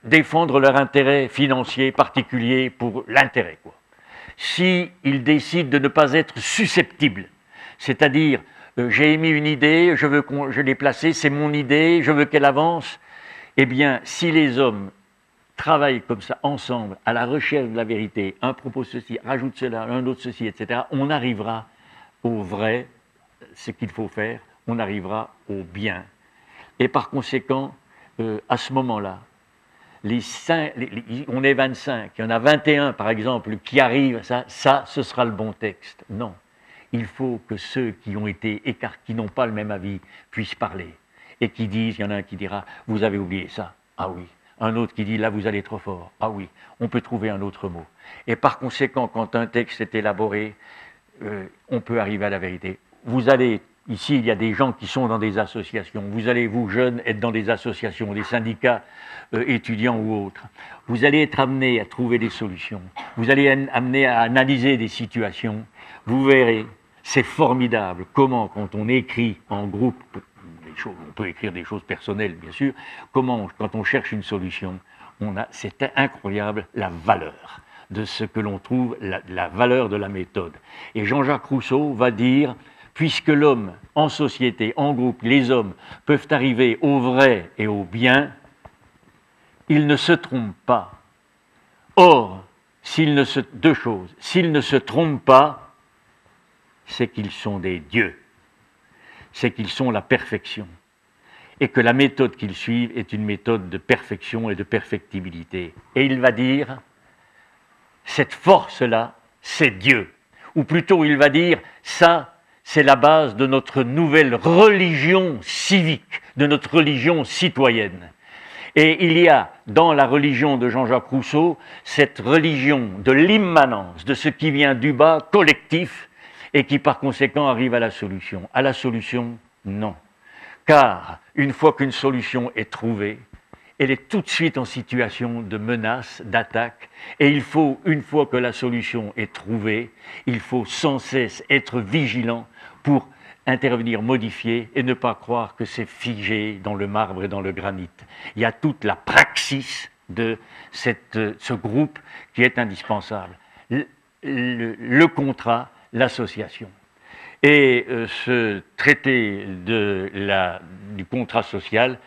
défendre leur intérêt financier particulier pour l'intérêt, quoi. S'ils décident de ne pas être susceptibles, c'est-à-dire j'ai émis une idée, je l'ai placée, c'est mon idée, je veux qu'elle avance, eh bien, si les hommes travaillent comme ça ensemble à la recherche de la vérité, un propose ceci, rajoute cela, un autre ceci, etc., on arrivera au vrai, ce qu'il faut faire, on arrivera au bien. Et par conséquent, à ce moment-là, on est 25, il y en a 21 par exemple qui arrivent, ça ce sera le bon texte. Non, il faut que ceux qui ont été écartés, qui n'ont pas le même avis, puissent parler. Et qui disent, il y en a un qui dira, vous avez oublié ça, ah oui. Un autre qui dit, là vous allez trop fort, ah oui, on peut trouver un autre mot. Et par conséquent, quand un texte est élaboré, on peut arriver à la vérité. Vous allez, ici il y a des gens qui sont dans des associations, vous allez, vous jeunes, être dans des associations, des syndicats étudiants ou autres. Vous allez être amenés à trouver des solutions, vous allez être amenés à analyser des situations, vous verrez, c'est formidable comment quand on écrit en groupe, on peut écrire des choses personnelles bien sûr, comment quand on cherche une solution, c'est incroyable la valeur de ce que l'on trouve, la valeur de la méthode. Et Jean-Jacques Rousseau va dire, puisque l'homme, en société, en groupe, les hommes peuvent arriver au vrai et au bien, ils ne se trompent pas. Or, deux choses, s'ils ne se trompent pas, c'est qu'ils sont des dieux, c'est qu'ils sont la perfection, et que la méthode qu'ils suivent est une méthode de perfection et de perfectibilité. Et il va dire, cette force-là, c'est Dieu. Ou plutôt, il va dire, ça, c'est la base de notre nouvelle religion civique, de notre religion citoyenne. Et il y a dans la religion de Jean-Jacques Rousseau cette religion de l'immanence, de ce qui vient du bas, collectif, et qui par conséquent arrive à la solution. À la solution, non. Car une fois qu'une solution est trouvée, elle est tout de suite en situation de menace, d'attaque, et il faut, une fois que la solution est trouvée, il faut sans cesse être vigilant pour intervenir, modifier, et ne pas croire que c'est figé dans le marbre et dans le granit. Il y a toute la praxis de ce groupe qui est indispensable. Le contrat, l'association. Et ce traité du contrat social,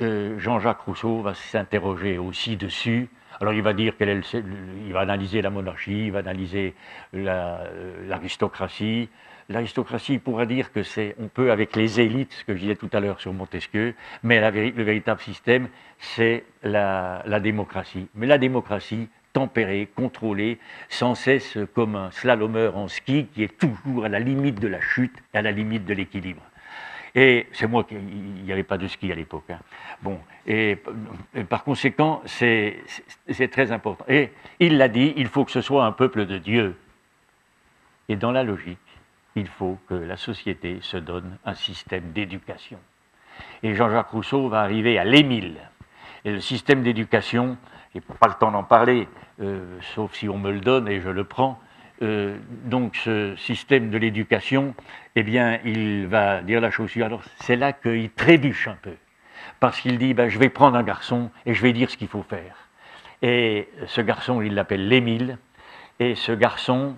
Jean-Jacques Rousseau va s'interroger aussi dessus. Alors il va dire il va analyser la monarchie, il va analyser l'aristocratie. L'aristocratie, il pourra dire que on peut avec les élites, ce que je disais tout à l'heure sur Montesquieu, mais le véritable système, c'est la démocratie. Mais la démocratie tempérée, contrôlée, sans cesse comme un slalomeur en ski qui est toujours à la limite de la chute et à la limite de l'équilibre. Et c'est moi il n'y avait pas de ski à l'époque. Hein. Bon, et par conséquent, c'est très important. Et il l'a dit, il faut que ce soit un peuple de Dieu. Et dans la logique, il faut que la société se donne un système d'éducation. Et Jean-Jacques Rousseau va arriver à l'Émile. Et le système d'éducation, et pas le temps d'en parler, sauf si on me le donne et je le prends. Donc ce système de l'éducation, eh bien, il va dire la chose suivante. Alors c'est là qu'il trébuche un peu, parce qu'il dit, je vais prendre un garçon et je vais dire ce qu'il faut faire. Et ce garçon, il l'appelle l'Émile, et ce garçon,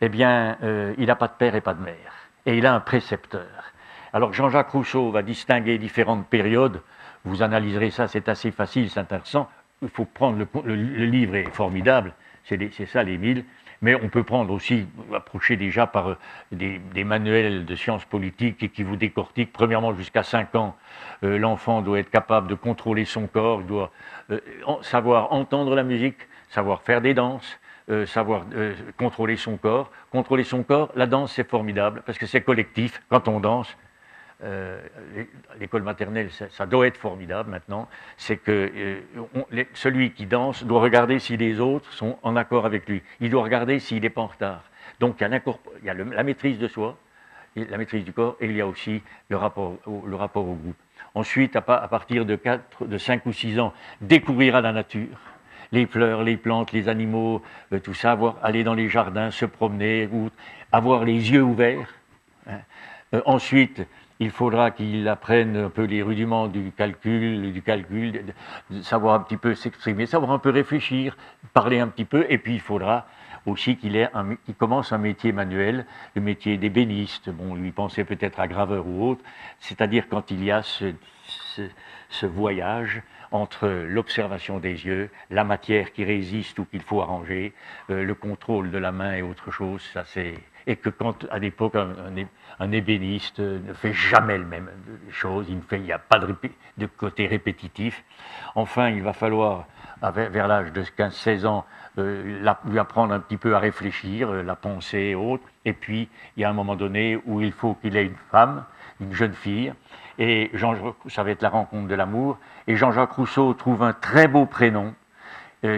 eh bien, il n'a pas de père et pas de mère, et il a un précepteur. Alors Jean-Jacques Rousseau va distinguer différentes périodes, vous analyserez ça, c'est assez facile, c'est intéressant, il faut prendre, le livre est formidable, c'est ça l'Émile, mais on peut prendre aussi, approcher déjà par des manuels de sciences politiques qui vous décortiquent. Premièrement, jusqu'à 5 ans, l'enfant doit être capable de contrôler son corps, il doit savoir entendre la musique, savoir faire des danses, savoir contrôler son corps. Contrôler son corps, la danse c'est formidable, parce que c'est collectif, quand on danse. L'école maternelle, ça doit être formidable maintenant, c'est que celui qui danse doit regarder si les autres sont en accord avec lui. Il doit regarder s'il n'est pas en retard. Donc il y a la maîtrise de soi, la maîtrise du corps, et il y a aussi le rapport au groupe. Ensuite, à partir de 5 ou 6 ans, découvrir la nature, les fleurs, les plantes, les animaux, tout ça, aller dans les jardins, se promener, avoir les yeux ouverts. Hein. Ensuite, il faudra qu'il apprenne un peu les rudiments du calcul, savoir un petit peu s'exprimer, savoir un peu réfléchir, parler un petit peu, et puis il faudra aussi qu'il commence un métier manuel, le métier d'ébéniste. Bon, lui pensait peut-être à graveur ou autre, c'est-à-dire quand il y a ce voyage entre l'observation des yeux, la matière qui résiste ou qu'il faut arranger, le contrôle de la main et autre chose, ça c'est... Et que quand, à l'époque, un ébéniste ne fait jamais le même chose, il n'y a pas de côté répétitif. Enfin, il va falloir, vers l'âge de 15-16 ans, lui apprendre un petit peu à réfléchir, la pensée et autres. Et puis, il y a un moment donné où il faut qu'il ait une femme, une jeune fille, et ça va être la rencontre de l'amour. Et Jean-Jacques Rousseau trouve un très beau prénom,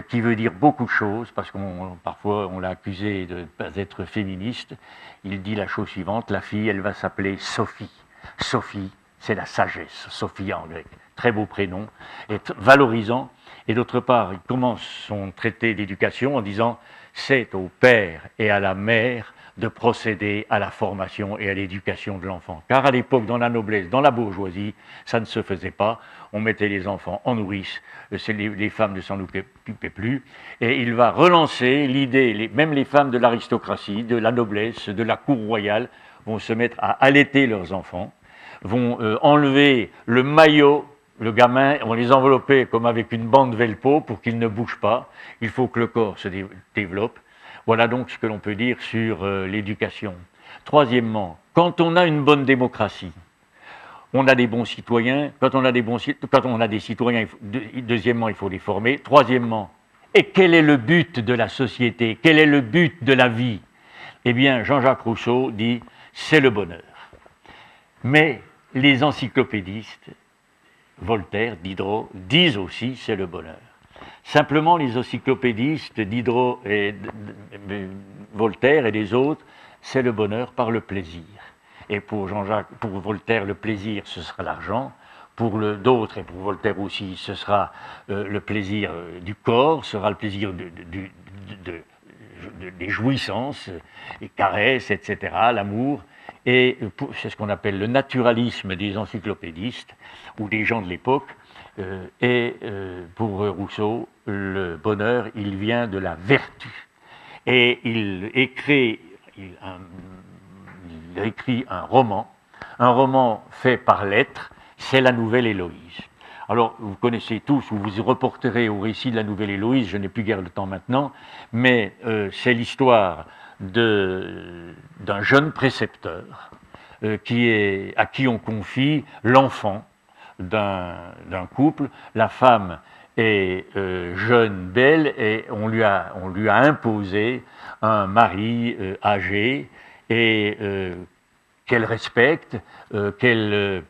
qui veut dire beaucoup de choses, parce que parfois on l'a accusé de ne pas être féministe. Il dit la chose suivante, la fille, elle va s'appeler Sophie. Sophie, c'est la sagesse, Sophia en grec. Très beau prénom, et valorisant. Et d'autre part, il commence son traité d'éducation en disant « c'est au père et à la mère de procéder à la formation et à l'éducation de l'enfant. » Car à l'époque, dans la noblesse, dans la bourgeoisie, ça ne se faisait pas. On mettait les enfants en nourrice, les femmes ne s'en occupaient plus. Et il va relancer l'idée, même les femmes de l'aristocratie, de la noblesse, de la cour royale, vont se mettre à allaiter leurs enfants, vont enlever le maillot, le gamin, on les enveloppait comme avec une bande velpo pour qu'il ne bouge pas. Il faut que le corps se développe. Voilà donc ce que l'on peut dire sur l'éducation. Troisièmement, quand on a une bonne démocratie, on a des bons citoyens. Quand on a des citoyens, deuxièmement, il faut les former. Troisièmement, Et quel est le but de la société? Quel est le but de la vie? Eh bien, Jean-Jacques Rousseau dit, c'est le bonheur. Mais les encyclopédistes, Voltaire, Diderot, disent aussi, c'est le bonheur. Simplement, les encyclopédistes, Diderot et Voltaire et les autres, c'est le bonheur par le plaisir. Et pour Voltaire, le plaisir, ce sera l'argent. Pour d'autres, et pour Voltaire aussi, ce sera le plaisir du corps, sera le plaisir des jouissances, les caresses, etc., l'amour. Et c'est ce qu'on appelle le naturalisme des encyclopédistes ou des gens de l'époque. Et pour Rousseau, le bonheur, il vient de la vertu. Et il écrit un roman fait par lettres, c'est la Nouvelle Héloïse. Alors, vous connaissez tous, ou vous reporterez au récit de la Nouvelle Héloïse, je n'ai plus guère le temps maintenant, mais c'est l'histoire d'un jeune précepteur à qui on confie l'enfant d'un couple. La femme est jeune, belle, et on lui a imposé un mari âgé et qu'elle respecte, qu'elle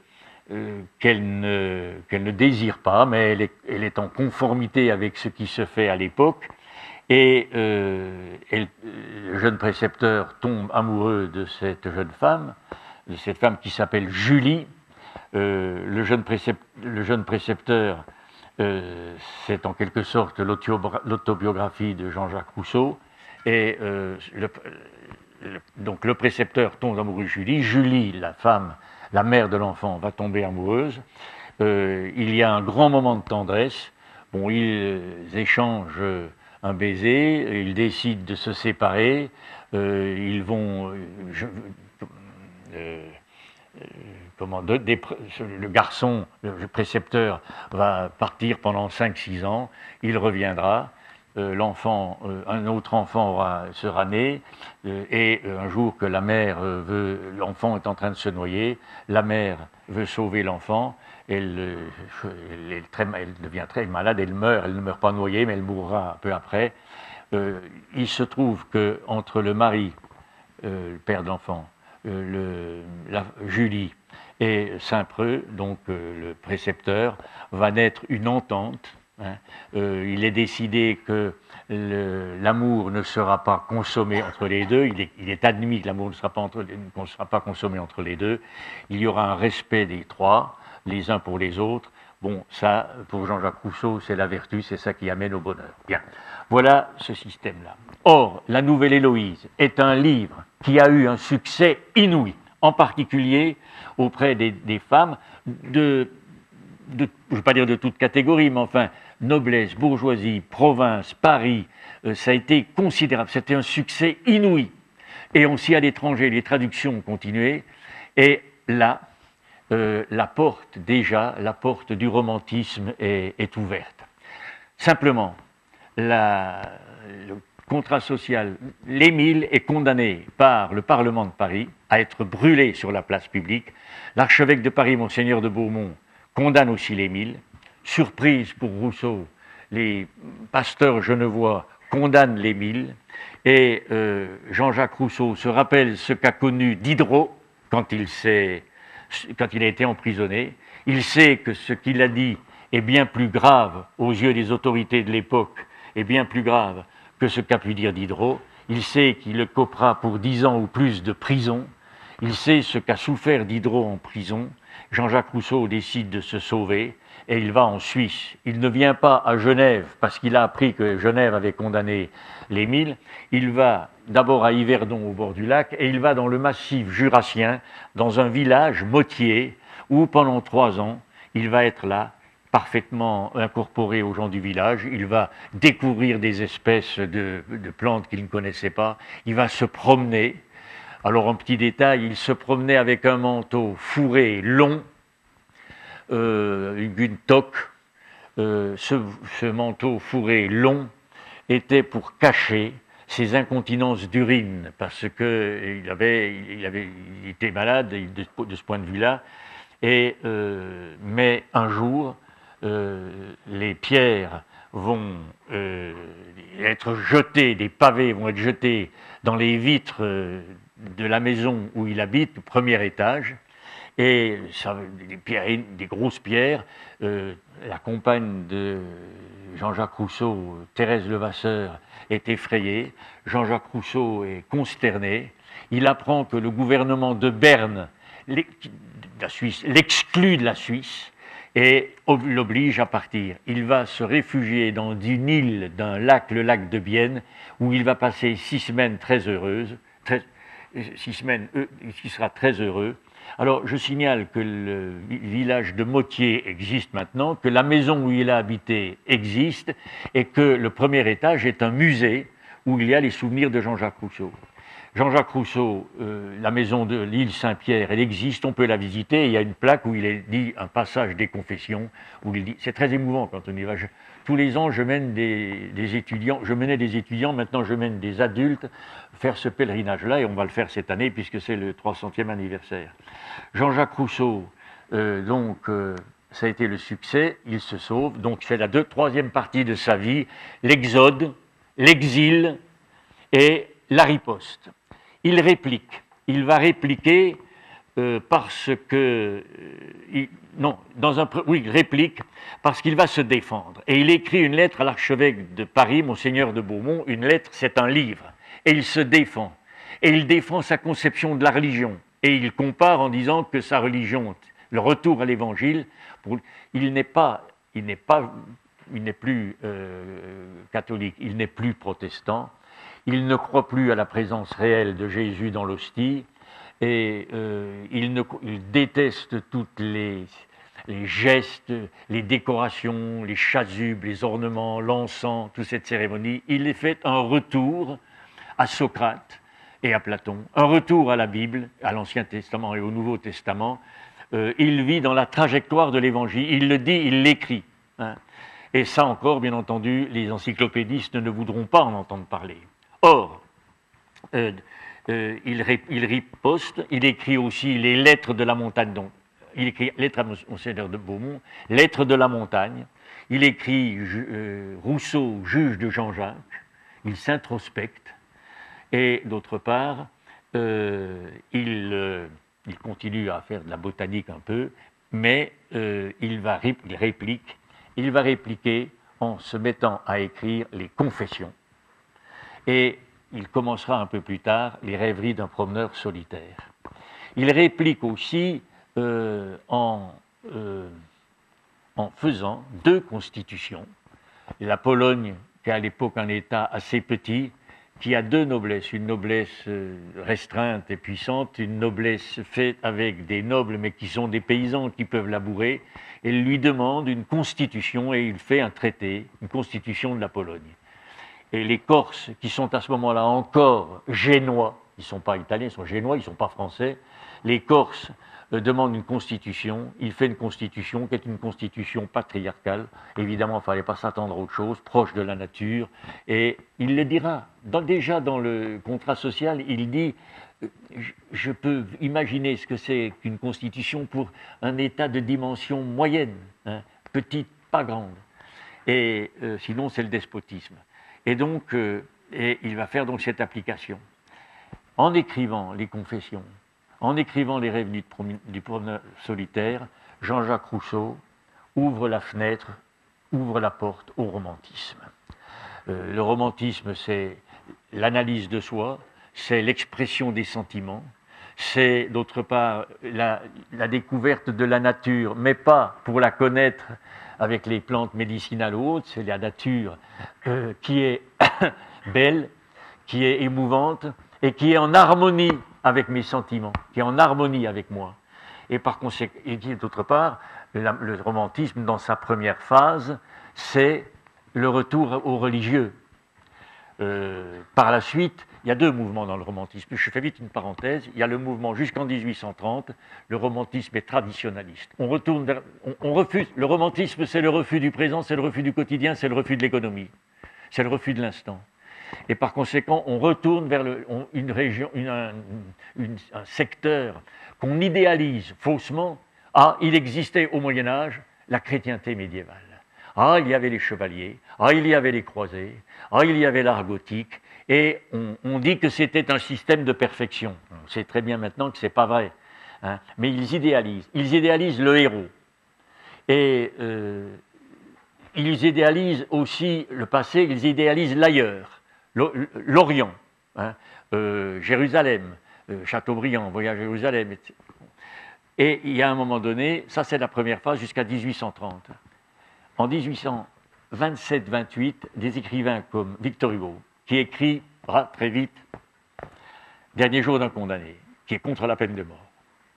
ne désire pas, mais elle est en conformité avec ce qui se fait à l'époque. Et le jeune précepteur tombe amoureux de cette jeune femme qui s'appelle Julie. Le jeune précepteur, c'est en quelque sorte l'autobiographie de Jean-Jacques Rousseau. Et donc le précepteur tombe amoureux de Julie. Julie, la femme, la mère de l'enfant, va tomber amoureuse. Il y a un grand moment de tendresse. Bon, ils échangent un baiser, ils décident de se séparer. Ils vont... le garçon, le précepteur, va partir pendant 5-6 ans. Il reviendra. Un autre enfant sera né, et un jour que l'enfant est en train de se noyer, la mère veut sauver l'enfant, elle devient très malade, elle meurt, elle ne meurt pas noyée, mais elle mourra peu après. Il se trouve qu'entre le mari, le père de l'enfant, Julie et Saint-Preux, donc le précepteur, va naître une entente. Il est décidé que l'amour ne sera pas consommé entre les deux. Il est admis que l'amour ne sera pas consommé entre les deux. Il y aura un respect des trois, les uns pour les autres. Bon, ça, pour Jean-Jacques Rousseau, c'est la vertu, c'est ça qui amène au bonheur. Bien, voilà ce système-là. Or, la Nouvelle Héloïse est un livre qui a eu un succès inouï, en particulier auprès des femmes je ne veux pas dire de toute catégorie, mais enfin, noblesse, bourgeoisie, province, Paris, ça a été considérable. C'était un succès inouï. Et aussi à l'étranger, les traductions ont continué. Et là, la porte du romantisme est ouverte. Simplement, le contrat social, l'Émile est condamné par le Parlement de Paris à être brûlé sur la place publique. L'archevêque de Paris, Monseigneur de Beaumont, condamne aussi l'Émile. Surprise pour Rousseau, les pasteurs genevois condamnent l'Émile. Et Jean-Jacques Rousseau se rappelle ce qu'a connu Diderot quand il a été emprisonné. Il sait que ce qu'il a dit est bien plus grave aux yeux des autorités de l'époque, est bien plus grave que ce qu'a pu dire Diderot. Il sait qu'il le copera pour 10 ans ou plus de prison. Il sait ce qu'a souffert Diderot en prison. Jean-Jacques Rousseau décide de se sauver et il va en Suisse. Il ne vient pas à Genève parce qu'il a appris que Genève avait condamné l'Émile. Il va d'abord à Yverdon au bord du lac et il va dans le massif jurassien, dans un village Motier, où pendant 3 ans, il va être là, parfaitement incorporé aux gens du village. Il va découvrir des espèces de plantes qu'il ne connaissait pas. Il va se promener. Alors, en petit détail, il se promenait avec un manteau fourré long, une toque. Ce manteau fourré long était pour cacher ses incontinences d'urine, parce qu'il était malade de ce point de vue-là. Mais un jour, les pierres vont être jetés, des pavés vont être jetés dans les vitres de la maison où il habite, au premier étage, et ça, des grosses pierres. La compagne de Jean-Jacques Rousseau, Thérèse Levasseur, est effrayée. Jean-Jacques Rousseau est consterné. Il apprend que le gouvernement de Berne, la Suisse, l'exclut de la Suisse et l'oblige à partir. Il va se réfugier dans une île d'un lac, le lac de Bienne, où il va passer 6 semaines très heureuses, 6 semaines qui sera très heureux. Alors, je signale que le village de Motier existe maintenant, que la maison où il a habité existe, et que le premier étage est un musée où il y a les souvenirs de Jean-Jacques Rousseau. Jean-Jacques Rousseau, la maison de l'île Saint-Pierre, elle existe, on peut la visiter. Il y a une plaque où il est dit un passage des confessions, où il dit, c'est très émouvant quand on y va. Tous les ans, je mène des étudiants, je menais des étudiants, maintenant je mène des adultes faire ce pèlerinage-là, et on va le faire cette année puisque c'est le 300e anniversaire. Jean-Jacques Rousseau, ça a été le succès, il se sauve, donc c'est la troisième partie de sa vie, l'exode, l'exil et la riposte. Il réplique, il va répliquer parce que... il réplique parce qu'il va se défendre. Et il écrit une lettre à l'archevêque de Paris, Monseigneur de Beaumont. Une lettre, c'est un livre. Et il se défend. Et il défend sa conception de la religion. Et il compare en disant que sa religion, le retour à l'évangile, il n'est plus catholique, il n'est plus protestant. Il ne croit plus à la présence réelle de Jésus dans l'hostie. Et il déteste toutes les gestes, les décorations, les chasubles, les ornements, l'encens, toute cette cérémonie. Il est fait un retour à Socrate et à Platon, un retour à la Bible, à l'Ancien Testament et au Nouveau Testament. Il vit dans la trajectoire de l'Évangile. Il le dit, il l'écrit. Hein. Et ça encore, bien entendu, les encyclopédistes ne voudront pas en entendre parler. Or, il riposte, il écrit aussi les lettres de la montagne, donc il écrit lettre à Monseigneur de Beaumont, lettres de la montagne, il écrit Rousseau, juge de Jean-Jacques, il s'introspecte, et d'autre part, il continue à faire de la botanique un peu, mais il va répliquer en se mettant à écrire les confessions. Et il commencera un peu plus tard les rêveries d'un promeneur solitaire. Il réplique aussi en faisant 2 constitutions. La Pologne, qui est à l'époque un État assez petit, qui a 2 noblesses, une noblesse restreinte et puissante, une noblesse faite avec des nobles mais qui sont des paysans qui peuvent labourer. Il lui demande une constitution et il fait un traité, une constitution de la Pologne. Et les Corses, qui sont à ce moment-là encore génois, ils ne sont pas italiens, ils sont génois, ils ne sont pas français, les Corses demandent une constitution, il fait une constitution qui est une constitution patriarcale. Évidemment, il ne fallait pas s'attendre à autre chose, proche de la nature, et il le dira. Déjà dans le contrat social, il dit « Je peux imaginer ce que c'est qu'une constitution pour un État de dimension moyenne, hein, petite, pas grande, et sinon c'est le despotisme ». Et donc, il va faire donc cette application. En écrivant les confessions, en écrivant les rêves du promeneur solitaire, Jean-Jacques Rousseau ouvre la fenêtre, ouvre la porte au romantisme. Le romantisme, c'est l'analyse de soi, c'est l'expression des sentiments, c'est d'autre part la découverte de la nature, mais pas pour la connaître avec les plantes médicinales ou autres, c'est la nature qui est belle, qui est émouvante et qui est en harmonie avec mes sentiments, qui est en harmonie avec moi. Et par conséquent, et d'autre part, le romantisme, dans sa première phase, c'est le retour au religieux. Par la suite, il y a 2 mouvements dans le romantisme. Je fais vite une parenthèse. Il y a le mouvement jusqu'en 1830. Le romantisme est traditionnaliste. On refuse. Le romantisme, c'est le refus du présent, c'est le refus du quotidien, c'est le refus de l'économie, c'est le refus de l'instant. Et par conséquent, on retourne vers une région, un secteur qu'on idéalise faussement. Ah, il existait au Moyen Âge la chrétienté médiévale. Ah, il y avait les chevaliers. Ah, il y avait les croisés, ah, il y avait l'art gothique, et on dit que c'était un système de perfection. On sait très bien maintenant que ce n'est pas vrai, hein, mais ils idéalisent le héros. Et ils idéalisent aussi le passé, ils idéalisent l'ailleurs, l'Orient, hein, Jérusalem, Chateaubriand, Voyage à Jérusalem, etc. Et il y a un moment donné, ça c'est la première phase jusqu'à 1830. En 1827-28, des écrivains comme Victor Hugo, qui écrit très vite Dernier jour d'un condamné, qui est contre la peine de mort.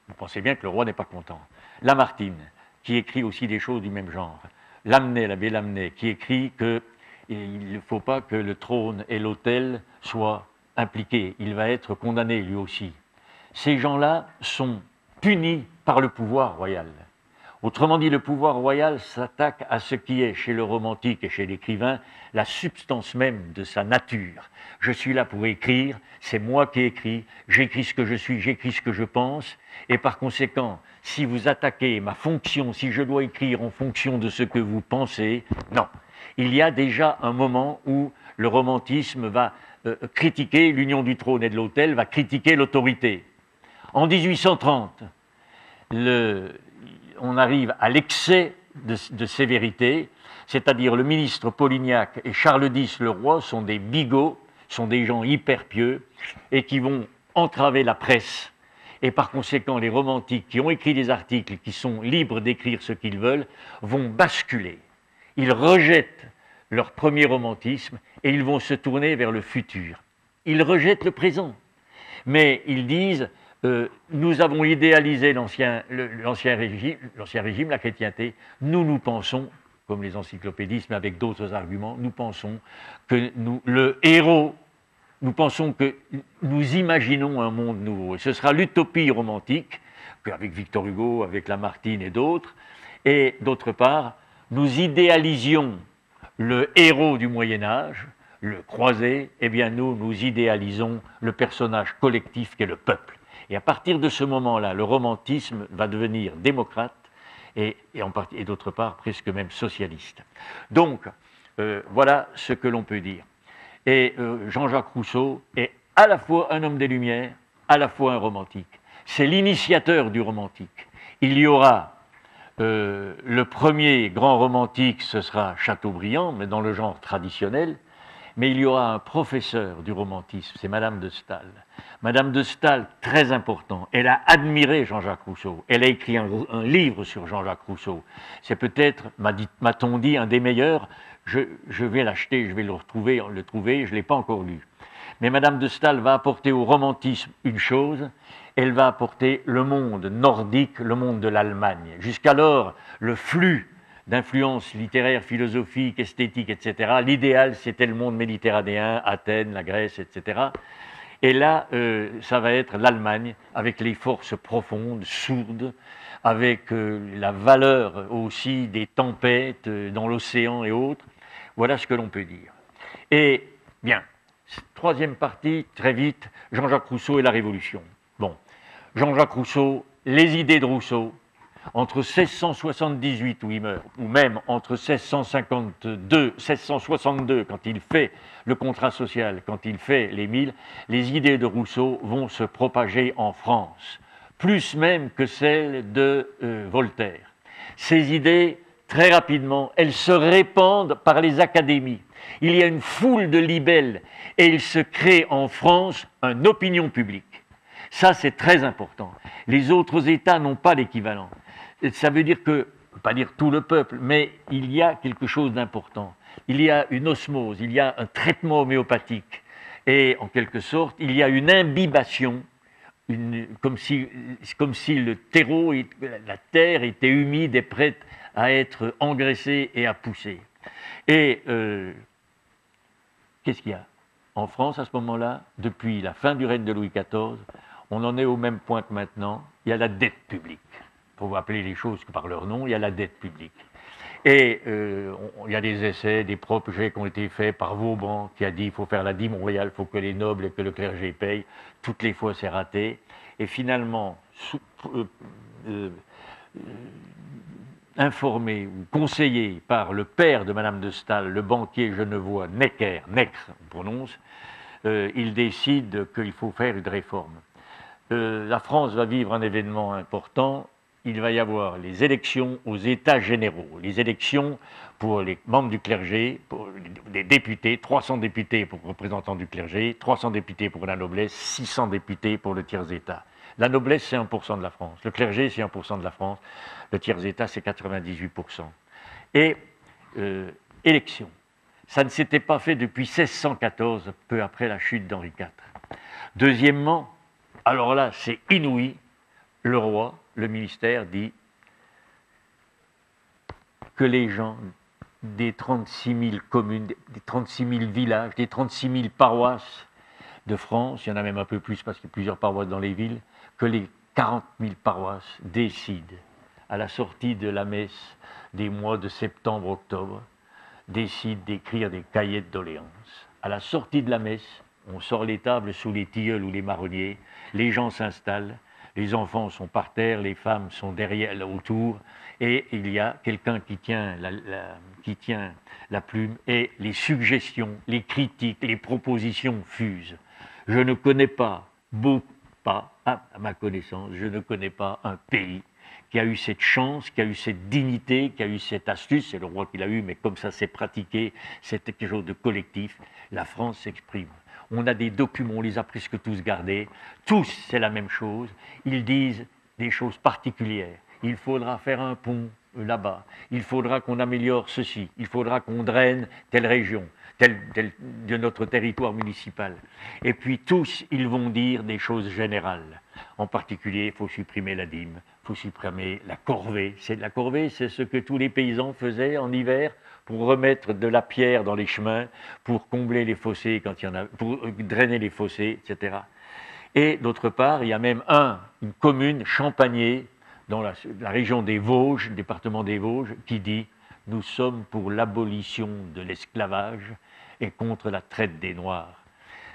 Vous pensez bien que le roi n'est pas content. Lamartine, qui écrit aussi des choses du même genre. Lamennais, l'abbé Lamennais, qui écrit qu'il ne faut pas que le trône et l'autel soient impliqués. Il va être condamné lui aussi. Ces gens-là sont punis par le pouvoir royal. Autrement dit, le pouvoir royal s'attaque à ce qui est, chez le romantique et chez l'écrivain, la substance même de sa nature. Je suis là pour écrire, c'est moi qui écris, j'écris ce que je suis, j'écris ce que je pense, et par conséquent, si vous attaquez ma fonction, si je dois écrire en fonction de ce que vous pensez, non. Il y a déjà un moment où le romantisme va critiquer l'union du trône et de l'autel, va critiquer l'autorité. En 1830, on arrive à l'excès de sévérité, c'est-à-dire le ministre Polignac et Charles X, le roi, sont des bigots, sont des gens hyper pieux, et qui vont entraver la presse. Et par conséquent, les romantiques qui ont écrit des articles, qui sont libres d'écrire ce qu'ils veulent, vont basculer. Ils rejettent leur premier romantisme et ils vont se tourner vers le futur. Ils rejettent le présent, mais ils disent nous avons idéalisé l'ancien régime, la chrétienté, nous pensons, comme les encyclopédistes, mais avec d'autres arguments, nous pensons que le héros, nous pensons que nous imaginons un monde nouveau. Et ce sera l'utopie romantique, avec Victor Hugo, avec Lamartine et d'autres. Et d'autre part, nous idéalisions le héros du Moyen-Âge, le croisé, eh bien nous idéalisons le personnage collectif qu'est le peuple. Et à partir de ce moment-là, le romantisme va devenir démocrate et d'autre part presque même socialiste. Donc, voilà ce que l'on peut dire. Et Jean-Jacques Rousseau est à la fois un homme des Lumières, à la fois un romantique. C'est l'initiateur du romantique. Il y aura le premier grand romantique, ce sera Chateaubriand, mais dans le genre traditionnel. Mais il y aura un professeur du romantisme, c'est Madame de Staël. Madame de Staël, très important, elle a admiré Jean-Jacques Rousseau. Elle a écrit un livre sur Jean-Jacques Rousseau. C'est peut-être, m'a-t-on dit, un des meilleurs. Je vais l'acheter, je vais le trouver, je ne l'ai pas encore lu. Mais Madame de Staël va apporter au romantisme une chose, elle va apporter le monde nordique, le monde de l'Allemagne. Jusqu'alors, le flux d'influences littéraires, philosophiques, esthétiques, etc. L'idéal, c'était le monde méditerranéen, Athènes, la Grèce, etc. Et là, ça va être l'Allemagne, avec les forces profondes, sourdes, avec la valeur aussi des tempêtes dans l'océan et autres. Voilà ce que l'on peut dire. Et, bien, troisième partie, très vite, Jean-Jacques Rousseau et la Révolution. Bon, Jean-Jacques Rousseau, les idées de Rousseau, entre 1678 où il meurt, ou même entre 1662, quand il fait le contrat social, quand il fait les 1000, les idées de Rousseau vont se propager en France, plus même que celles de Voltaire. Ces idées, très rapidement, elles se répandent par les académies. Il y a une foule de libelles et il se crée en France une opinion publique. Ça, c'est très important. Les autres États n'ont pas l'équivalent. Ça veut dire que, pas dire tout le peuple, mais il y a quelque chose d'important. Il y a une osmose, il y a un traitement homéopathique. Et en quelque sorte, il y a une imbibation, comme si le terreau, la terre était humide et prête à être engraissée et à pousser. Et qu'est-ce qu'il y a en France à ce moment-là? Depuis la fin du règne de Louis XIV, on en est au même point que maintenant, il y a la dette publique. Pour vous appeler les choses par leur nom, il y a la dette publique. Et il y a des essais, des projets qui ont été faits par Vauban, qui a dit qu'il faut faire la dîme royale, il faut que les nobles et que le clergé payent. Toutes les fois, c'est raté. Et finalement, informé ou conseillé par le père de Madame de Staël, le banquier genevois Necker, on prononce, il décide qu'il faut faire une réforme. La France va vivre un événement important. Il va y avoir les élections aux États généraux, les élections pour les membres du clergé, pour les députés, 300 députés pour représentants du clergé, 300 députés pour la noblesse, 600 députés pour le tiers-État. La noblesse, c'est 1% de la France. Le clergé, c'est 1% de la France. Le tiers-État, c'est 98%. Et élection. Ça ne s'était pas fait depuis 1614, peu après la chute d'Henri IV. Deuxièmement, alors là, c'est inouï, le roi, le ministère dit que les gens des 36 000 communes, des 36 000 villages, des 36 000 paroisses de France, il y en a même un peu plus parce qu'il y a plusieurs paroisses dans les villes, que les 40 000 paroisses décident, à la sortie de la messe des mois de septembre-octobre, décident d'écrire des cahiers de doléances. À la sortie de la messe, on sort les tables sous les tilleuls ou les marronniers, les gens s'installent, les enfants sont par terre, les femmes sont derrière, autour, et il y a quelqu'un qui tient la plume, et les suggestions, les critiques, les propositions fusent. Je ne connais pas, à ma connaissance, je ne connais pas un pays qui a eu cette chance, qui a eu cette dignité, qui a eu cette astuce, c'est le roi qui l'a eu, mais comme ça s'est pratiqué, c'était quelque chose de collectif, la France s'exprime. On a des documents, on les a presque tous gardés, tous c'est la même chose, ils disent des choses particulières. Il faudra faire un pont là-bas, il faudra qu'on améliore ceci, il faudra qu'on draine telle région, de notre territoire municipal. Et puis tous, ils vont dire des choses générales. En particulier, il faut supprimer la dîme, il faut supprimer la corvée. La corvée, c'est ce que tous les paysans faisaient en hiver pour remettre de la pierre dans les chemins, pour combler les fossés quand il y en a, pour drainer les fossés, etc. Et d'autre part, il y a même une commune, Champagné, dans la région des Vosges, le département des Vosges, qui dit « Nous sommes pour l'abolition de l'esclavage et contre la traite des Noirs ».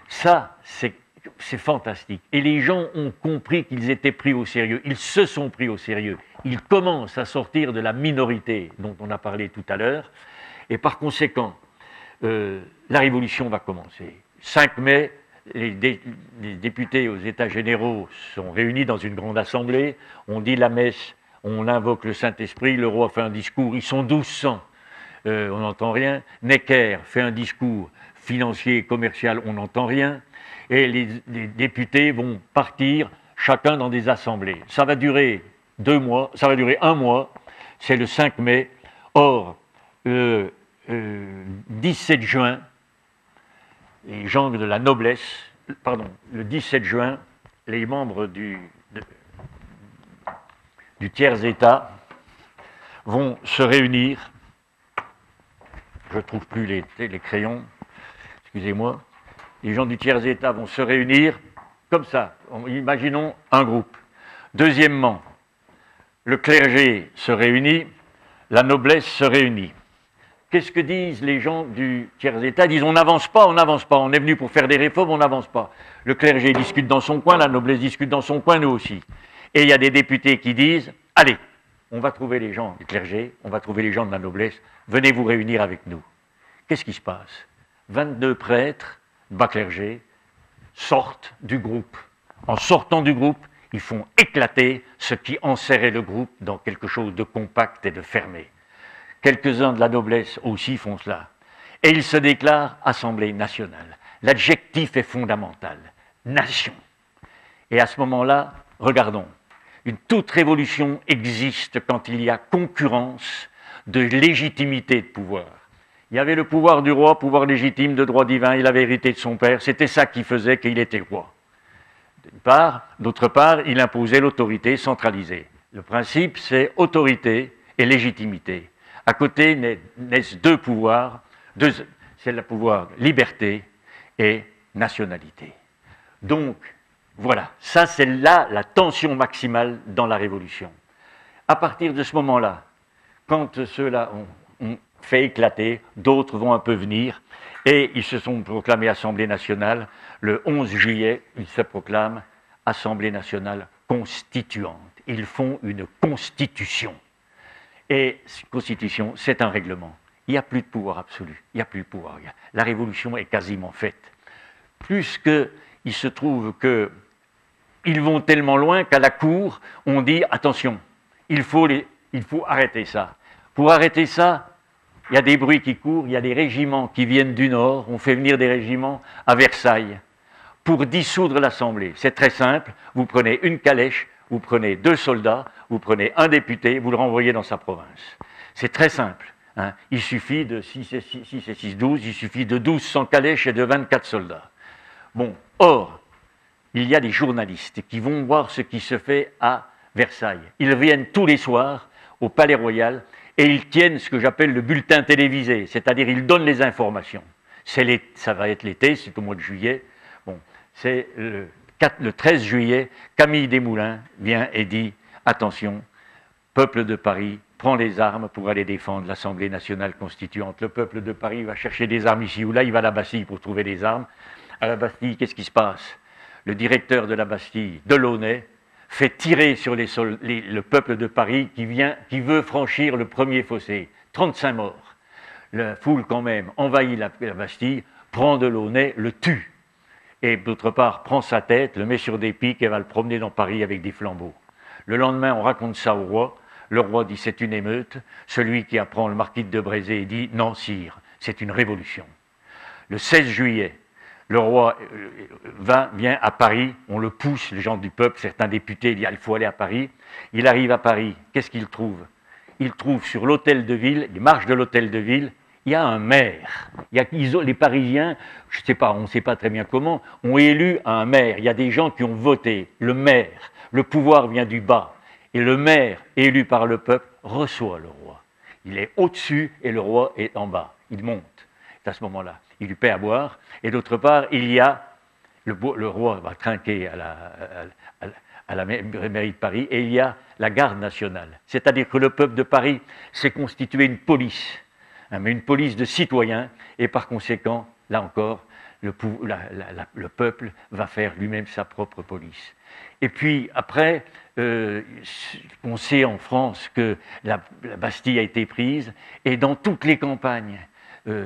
Ça, c'est fantastique. Et les gens ont compris qu'ils étaient pris au sérieux. Ils se sont pris au sérieux. Ils commencent à sortir de la minorité dont on a parlé tout à l'heure. Et par conséquent, la révolution va commencer. 5 mai, les députés aux États généraux sont réunis dans une grande assemblée. On dit la messe, on invoque le Saint-Esprit, le roi fait un discours. Ils sont 1200. On n'entend rien. Necker fait un discours financier et commercial, on n'entend rien. Et les députés vont partir, chacun dans des assemblées. Ça va durer 2 mois, ça va durer 1 mois, c'est le 5 mai. Or, le 17 juin, les gens de la noblesse, le 17 juin, les membres du tiers-État vont se réunir. Je ne trouve plus les crayons, excusez-moi. Les gens du tiers-État vont se réunir comme ça. Imaginons un groupe. Deuxièmement, le clergé se réunit, la noblesse se réunit. Qu'est-ce que disent les gens du tiers-État? Ils disent on n'avance pas, on est venu pour faire des réformes, on n'avance pas. Le clergé discute dans son coin, la noblesse discute dans son coin, nous aussi. Et il y a des députés qui disent allez, on va trouver les gens du clergé, on va trouver les gens de la noblesse, venez vous réunir avec nous. Qu'est-ce qui se passe? 22 prêtres, bas clergé, sortent du groupe. En sortant du groupe, ils font éclater ce qui enserrait le groupe dans quelque chose de compact et de fermé. Quelques-uns de la noblesse aussi font cela. Et ils se déclarent Assemblée nationale. L'adjectif est fondamental. Nation. Et à ce moment-là, regardons. Toute révolution existe quand il y a concurrence de légitimité de pouvoir. Il y avait le pouvoir du roi, pouvoir légitime de droit divin, il avait hérité de son père, c'était ça qui faisait qu'il était roi. D'autre part, il imposait l'autorité centralisée. Le principe, c'est autorité et légitimité. À côté naissent 2 pouvoirs, c'est le pouvoir liberté et nationalité. Donc, voilà, ça c'est là la tension maximale dans la Révolution. À partir de ce moment-là, quand ceux-là ont fait éclater, d'autres vont un peu venir, et ils se sont proclamés Assemblée nationale. Le 11 juillet, ils se proclament Assemblée nationale constituante. Ils font une constitution. Et constitution, c'est un règlement. Il n'y a plus de pouvoir absolu. Il n'y a plus de pouvoir. La révolution est quasiment faite. Plus qu'il se trouve qu'ils vont tellement loin qu'à la cour, on dit attention, il faut arrêter ça. Pour arrêter ça, il y a des bruits qui courent, il y a des régiments qui viennent du Nord, on fait venir des régiments à Versailles pour dissoudre l'Assemblée. C'est très simple, vous prenez une calèche, vous prenez 2 soldats, vous prenez un député, vous le renvoyez dans sa province. C'est très simple. Hein. Il suffit de 6 et 6, 12, il suffit de 1200 calèches et de 24 soldats. Bon, or, il y a des journalistes qui vont voir ce qui se fait à Versailles. Ils viennent tous les soirs au Palais Royal et ils tiennent ce que j'appelle le bulletin télévisé, c'est-à-dire ils donnent les informations. Ça va être l'été, c'est au mois de juillet. Bon, c'est le 13 juillet, Camille Desmoulins vient et dit « Attention, peuple de Paris, prend les armes pour aller défendre l'Assemblée nationale constituante. Le peuple de Paris va chercher des armes ici ou là, il va à la Bastille pour trouver des armes. À la Bastille, qu'est-ce qui se passe? Le directeur de la Bastille, Delaunay, fait tirer sur le peuple de Paris qui veut franchir le premier fossé. 35 morts. La foule, quand même, envahit la Bastille, prend Delaunay, le tue. Et d'autre part, prend sa tête, le met sur des pics et va le promener dans Paris avec des flambeaux. Le lendemain, on raconte ça au roi. Le roi dit c'est une émeute. Celui qui apprend le marquis de Debrézé dit non, sire, c'est une révolution. Le 16 juillet, le roi vient à Paris, on le pousse, les gens du peuple, certains députés disent il faut aller à Paris. Il arrive à Paris, qu'est-ce qu'il trouve? Il trouve sur l'hôtel de ville, les marches de l'hôtel de ville, il y a un maire. Les Parisiens, je ne sais pas, on ne sait pas très bien comment, ont élu un maire. Il y a des gens qui ont voté. Le maire, le pouvoir vient du bas. Et le maire, élu par le peuple, reçoit le roi. Il est au-dessus et le roi est en bas. Il monte. C'est à ce moment-là. Il lui paie à boire. Et d'autre part, il y a, le roi va trinquer à la mairie de Paris, et il y a la garde nationale. C'est-à-dire que le peuple de Paris s'est constitué une police, mais une police de citoyens, et par conséquent, là encore, le peuple va faire lui-même sa propre police. Et puis après, on sait en France que la Bastille a été prise, et dans toutes les campagnes,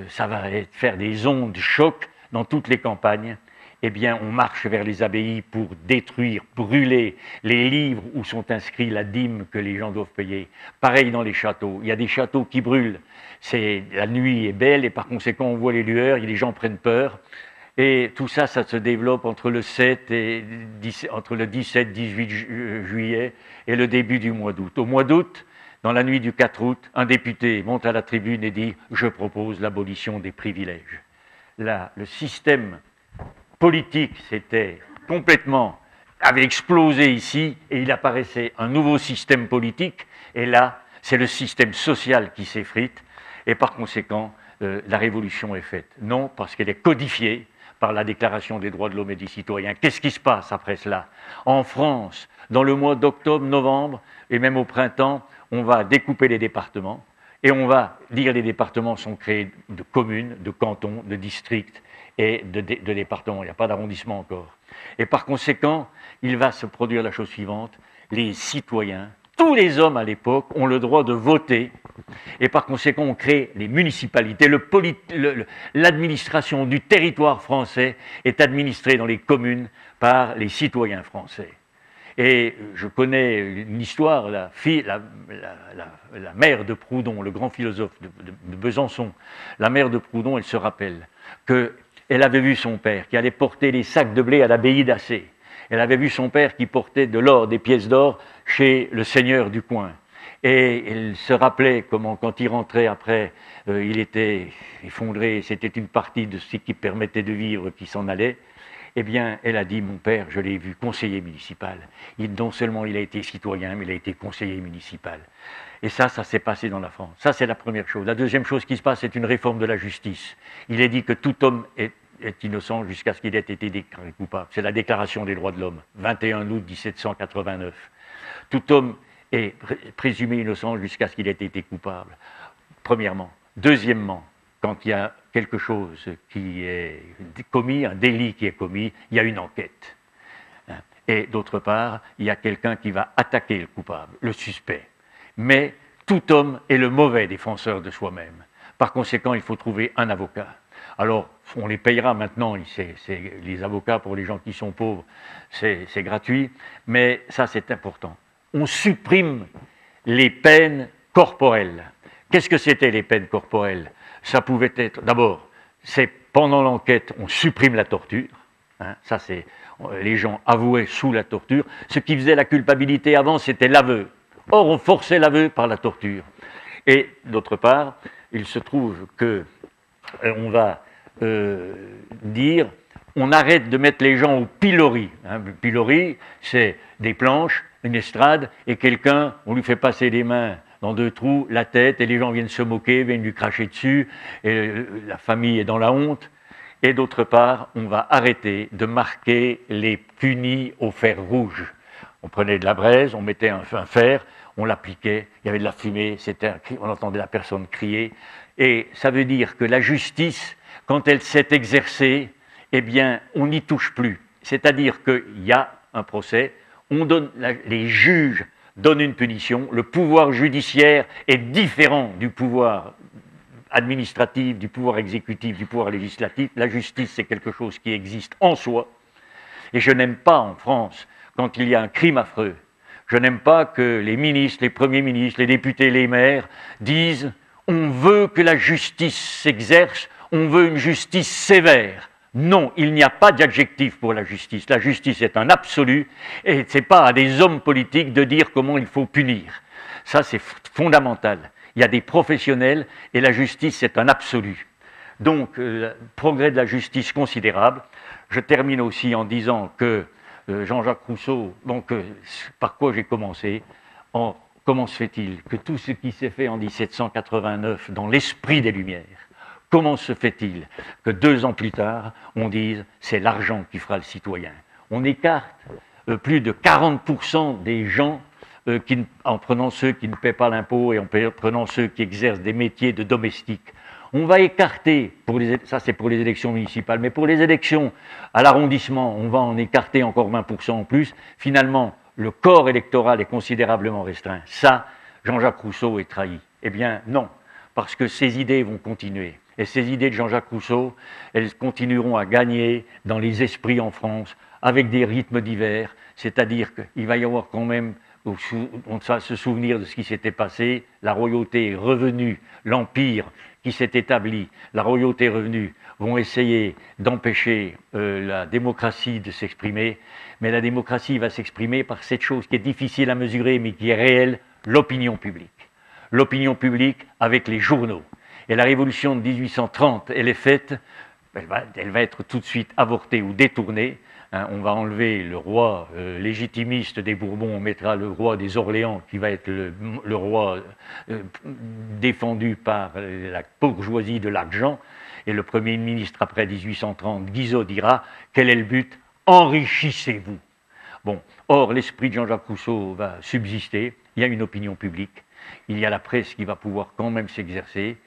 ça va faire des ondes de choc dans toutes les campagnes. Eh bien, on marche vers les abbayes pour détruire, brûler les livres où sont inscrits la dîme que les gens doivent payer. Pareil dans les châteaux. Il y a des châteaux qui brûlent. La nuit est belle et par conséquent, on voit les lueurs, les gens prennent peur. Et tout ça, ça se développe entre le 17-18 juillet et le début du mois d'août. Au mois d'août, dans la nuit du 4 août, un député monte à la tribune et dit « Je propose l'abolition des privilèges ». Là, le système politique avait explosé ici et il apparaissait un nouveau système politique et là, c'est le système social qui s'effrite et par conséquent, la révolution est faite. Non, parce qu'elle est codifiée par la Déclaration des droits de l'homme et du citoyen. Qu'est-ce qui se passe après cela? En France, dans le mois d'octobre, novembre et même au printemps, on va découper les départements et on va dire les départements sont créés de communes, de cantons, de districts et de départements. Il n'y a pas d'arrondissement encore. Et par conséquent, il va se produire la chose suivante. Les citoyens, tous les hommes à l'époque, ont le droit de voter. Et par conséquent, on crée les municipalités. L'administration du territoire français est administrée dans les communes par les citoyens français. Et je connais une histoire, la mère de Proudhon, le grand philosophe de Besançon, la mère de Proudhon, elle se rappelle qu'elle avait vu son père qui allait porter les sacs de blé à l'abbaye d'Assé. Elle avait vu son père qui portait de l'or, des pièces d'or, chez le seigneur du coin. Et elle se rappelait comment, quand il rentrait après, il était effondré, c'était une partie de ce qui permettait de vivre qui s'en allait. Eh bien, elle a dit, mon père, je l'ai vu conseiller municipal. Non seulement il a été citoyen, mais il a été conseiller municipal. Et ça s'est passé dans la France. Ça, c'est la première chose. La deuxième chose qui se passe, c'est une réforme de la justice. Il est dit que tout homme est innocent jusqu'à ce qu'il ait été déclaré coupable. C'est la Déclaration des droits de l'homme, 21 août 1789. Tout homme est présumé innocent jusqu'à ce qu'il ait été coupable. Premièrement. Deuxièmement, quand il y a quelque chose qui est commis, un délit qui est commis, il y a une enquête. Et d'autre part, il y a quelqu'un qui va attaquer le coupable, le suspect. Mais tout homme est le mauvais défenseur de soi-même. Par conséquent, il faut trouver un avocat. Alors, on les payera maintenant, les avocats pour les gens qui sont pauvres, c'est gratuit, mais ça c'est important. On supprime les peines corporelles. Qu'est-ce que c'était les peines corporelles? Ça pouvait être, d'abord, c'est pendant l'enquête, on supprime la torture. Hein, ça c'est, les gens avouaient sous la torture. Ce qui faisait la culpabilité avant, c'était l'aveu. Or, on forçait l'aveu par la torture. Et d'autre part, il se trouve que on va dire, on arrête de mettre les gens au pilori. Hein. Le pilori, c'est des planches, une estrade, et quelqu'un, on lui fait passer les mains dans 2 trous, la tête, et les gens viennent se moquer, viennent lui cracher dessus, et la famille est dans la honte. Et d'autre part, on va arrêter de marquer les punis au fer rouge. On prenait de la braise, on mettait un fer, on l'appliquait, il y avait de la fumée, on entendait la personne crier. Et ça veut dire que la justice, quand elle s'est exercée, eh bien, on n'y touche plus. C'est-à-dire qu'il y a un procès, les juges donnent une punition, le pouvoir judiciaire est différent du pouvoir administratif, du pouvoir exécutif, du pouvoir législatif. La justice, c'est quelque chose qui existe en soi. Et je n'aime pas en France, quand il y a un crime affreux, je n'aime pas que les ministres, les premiers ministres, les députés, les maires disent « on veut que la justice s'exerce, on veut une justice sévère ». Non, il n'y a pas d'adjectif pour la justice. La justice est un absolu et ce n'est pas à des hommes politiques de dire comment il faut punir. Ça, c'est fondamental. Il y a des professionnels et la justice, c'est un absolu. Donc, progrès de la justice considérable. Je termine aussi en disant que Jean-Jacques Rousseau, donc par quoi j'ai commencé, comment se fait-il que tout ce qui s'est fait en 1789 dans l'esprit des Lumières, comment se fait-il que 2 ans plus tard, on dise c'est l'argent qui fera le citoyen? On écarte plus de 40% des gens en prenant ceux qui ne paient pas l'impôt et en prenant ceux qui exercent des métiers de domestiques. On va écarter, ça c'est pour les élections municipales, mais pour les élections à l'arrondissement, on va en écarter encore 20% en plus. Finalement, le corps électoral est considérablement restreint. Ça, Jean-Jacques Rousseau est trahi. Eh bien non, parce que ces idées vont continuer. Et ces idées de Jean-Jacques Rousseau, elles continueront à gagner dans les esprits en France, avec des rythmes divers, c'est-à-dire qu'il va y avoir quand même, on va se souvenir de ce qui s'était passé, la royauté est revenue, l'empire qui s'est établi, la royauté est revenue, vont essayer d'empêcher la démocratie de s'exprimer, mais la démocratie va s'exprimer par cette chose qui est difficile à mesurer, mais qui est réelle, l'opinion publique. L'opinion publique avec les journaux. Et la révolution de 1830, elle est faite, elle va être tout de suite avortée ou détournée. Hein, on va enlever le roi légitimiste des Bourbons, on mettra le roi des Orléans, qui va être le roi défendu par la bourgeoisie de l'argent. Et le Premier ministre, après 1830, Guizot, dira « Quel est le but? Enrichissez-vous ». Bon, or, l'esprit de Jean-Jacques Rousseau va subsister, il y a une opinion publique, il y a la presse qui va pouvoir quand même s'exercer,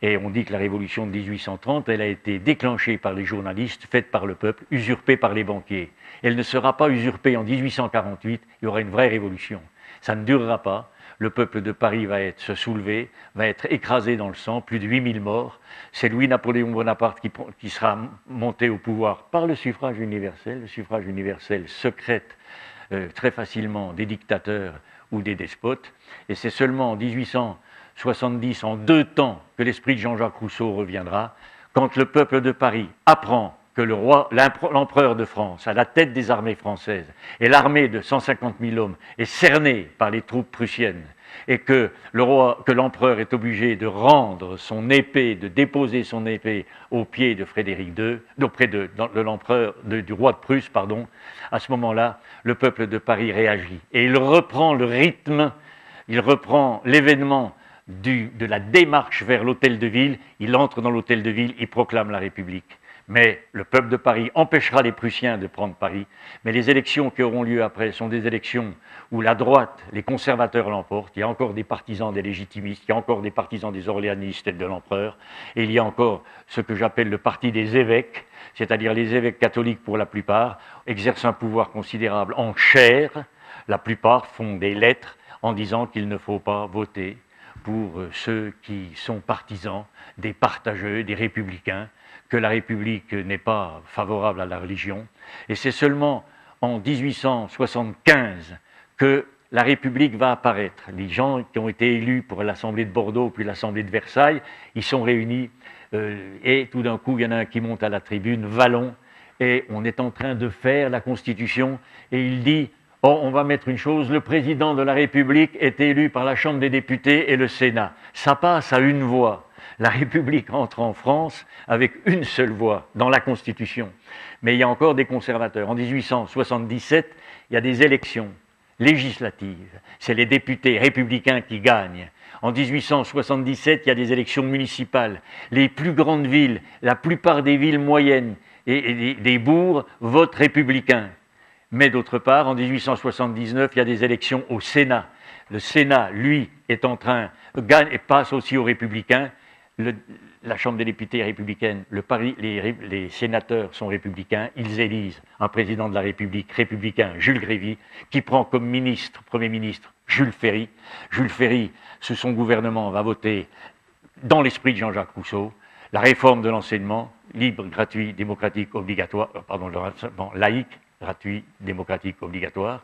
et on dit que la révolution de 1830, elle a été déclenchée par les journalistes, faite par le peuple, usurpée par les banquiers. Elle ne sera pas usurpée en 1848, il y aura une vraie révolution. Ça ne durera pas, le peuple de Paris va se soulever, va être écrasé dans le sang, plus de 8000 morts. C'est Louis-Napoléon Bonaparte qui sera monté au pouvoir par le suffrage universel. Le suffrage universel secrète très facilement des dictateurs ou des despotes. Et c'est seulement en 1870, en 2 temps, que l'esprit de Jean-Jacques Rousseau reviendra, quand le peuple de Paris apprend que l'empereur de France, à la tête des armées françaises, et l'armée de 150 000 hommes est cernée par les troupes prussiennes, et que l'empereur est obligé de rendre son épée, de déposer son épée aux pieds de Frédéric II, auprès de l'empereur, du roi de Prusse, pardon, à ce moment-là, le peuple de Paris réagit. Et il reprend le rythme, il reprend l'événement de la démarche vers l'hôtel de ville, il entre dans l'hôtel de ville, il proclame la République. Mais le peuple de Paris empêchera les Prussiens de prendre Paris. Mais les élections qui auront lieu après sont des élections où la droite, les conservateurs l'emportent. Il y a encore des partisans des légitimistes, il y a encore des partisans des orléanistes et de l'empereur. Et il y a encore ce que j'appelle le parti des évêques, c'est-à-dire les évêques catholiques pour la plupart, exercent un pouvoir considérable en chair. La plupart font des lettres en disant qu'il ne faut pas voter pour ceux qui sont partisans, des partageux, des républicains, que la République n'est pas favorable à la religion. Et c'est seulement en 1875 que la République va apparaître. Les gens qui ont été élus pour l'Assemblée de Bordeaux puis l'Assemblée de Versailles, ils sont réunis et tout d'un coup, il y en a un qui monte à la tribune, Vallon, et on est en train de faire la Constitution, et il dit « Oh, on va mettre une chose, le président de la République est élu par la Chambre des députés et le Sénat. » Ça passe à une voix. La République entre en France avec une seule voix dans la Constitution. Mais il y a encore des conservateurs. En 1877, il y a des élections législatives. C'est les députés républicains qui gagnent. En 1877, il y a des élections municipales. Les plus grandes villes, la plupart des villes moyennes et des bourgs votent républicains. Mais d'autre part, en 1879, il y a des élections au Sénat. Le Sénat, lui, est en train, gagne et passe aussi aux républicains. La Chambre des députés est républicaine, les sénateurs sont républicains, ils élisent un président de la République républicain, Jules Grévy, qui prend comme ministre, Premier ministre, Jules Ferry. Jules Ferry, sous son gouvernement, va voter, dans l'esprit de Jean-Jacques Rousseau, la réforme de l'enseignement, libre, gratuit, démocratique, obligatoire, laïque, gratuit, démocratique, obligatoire.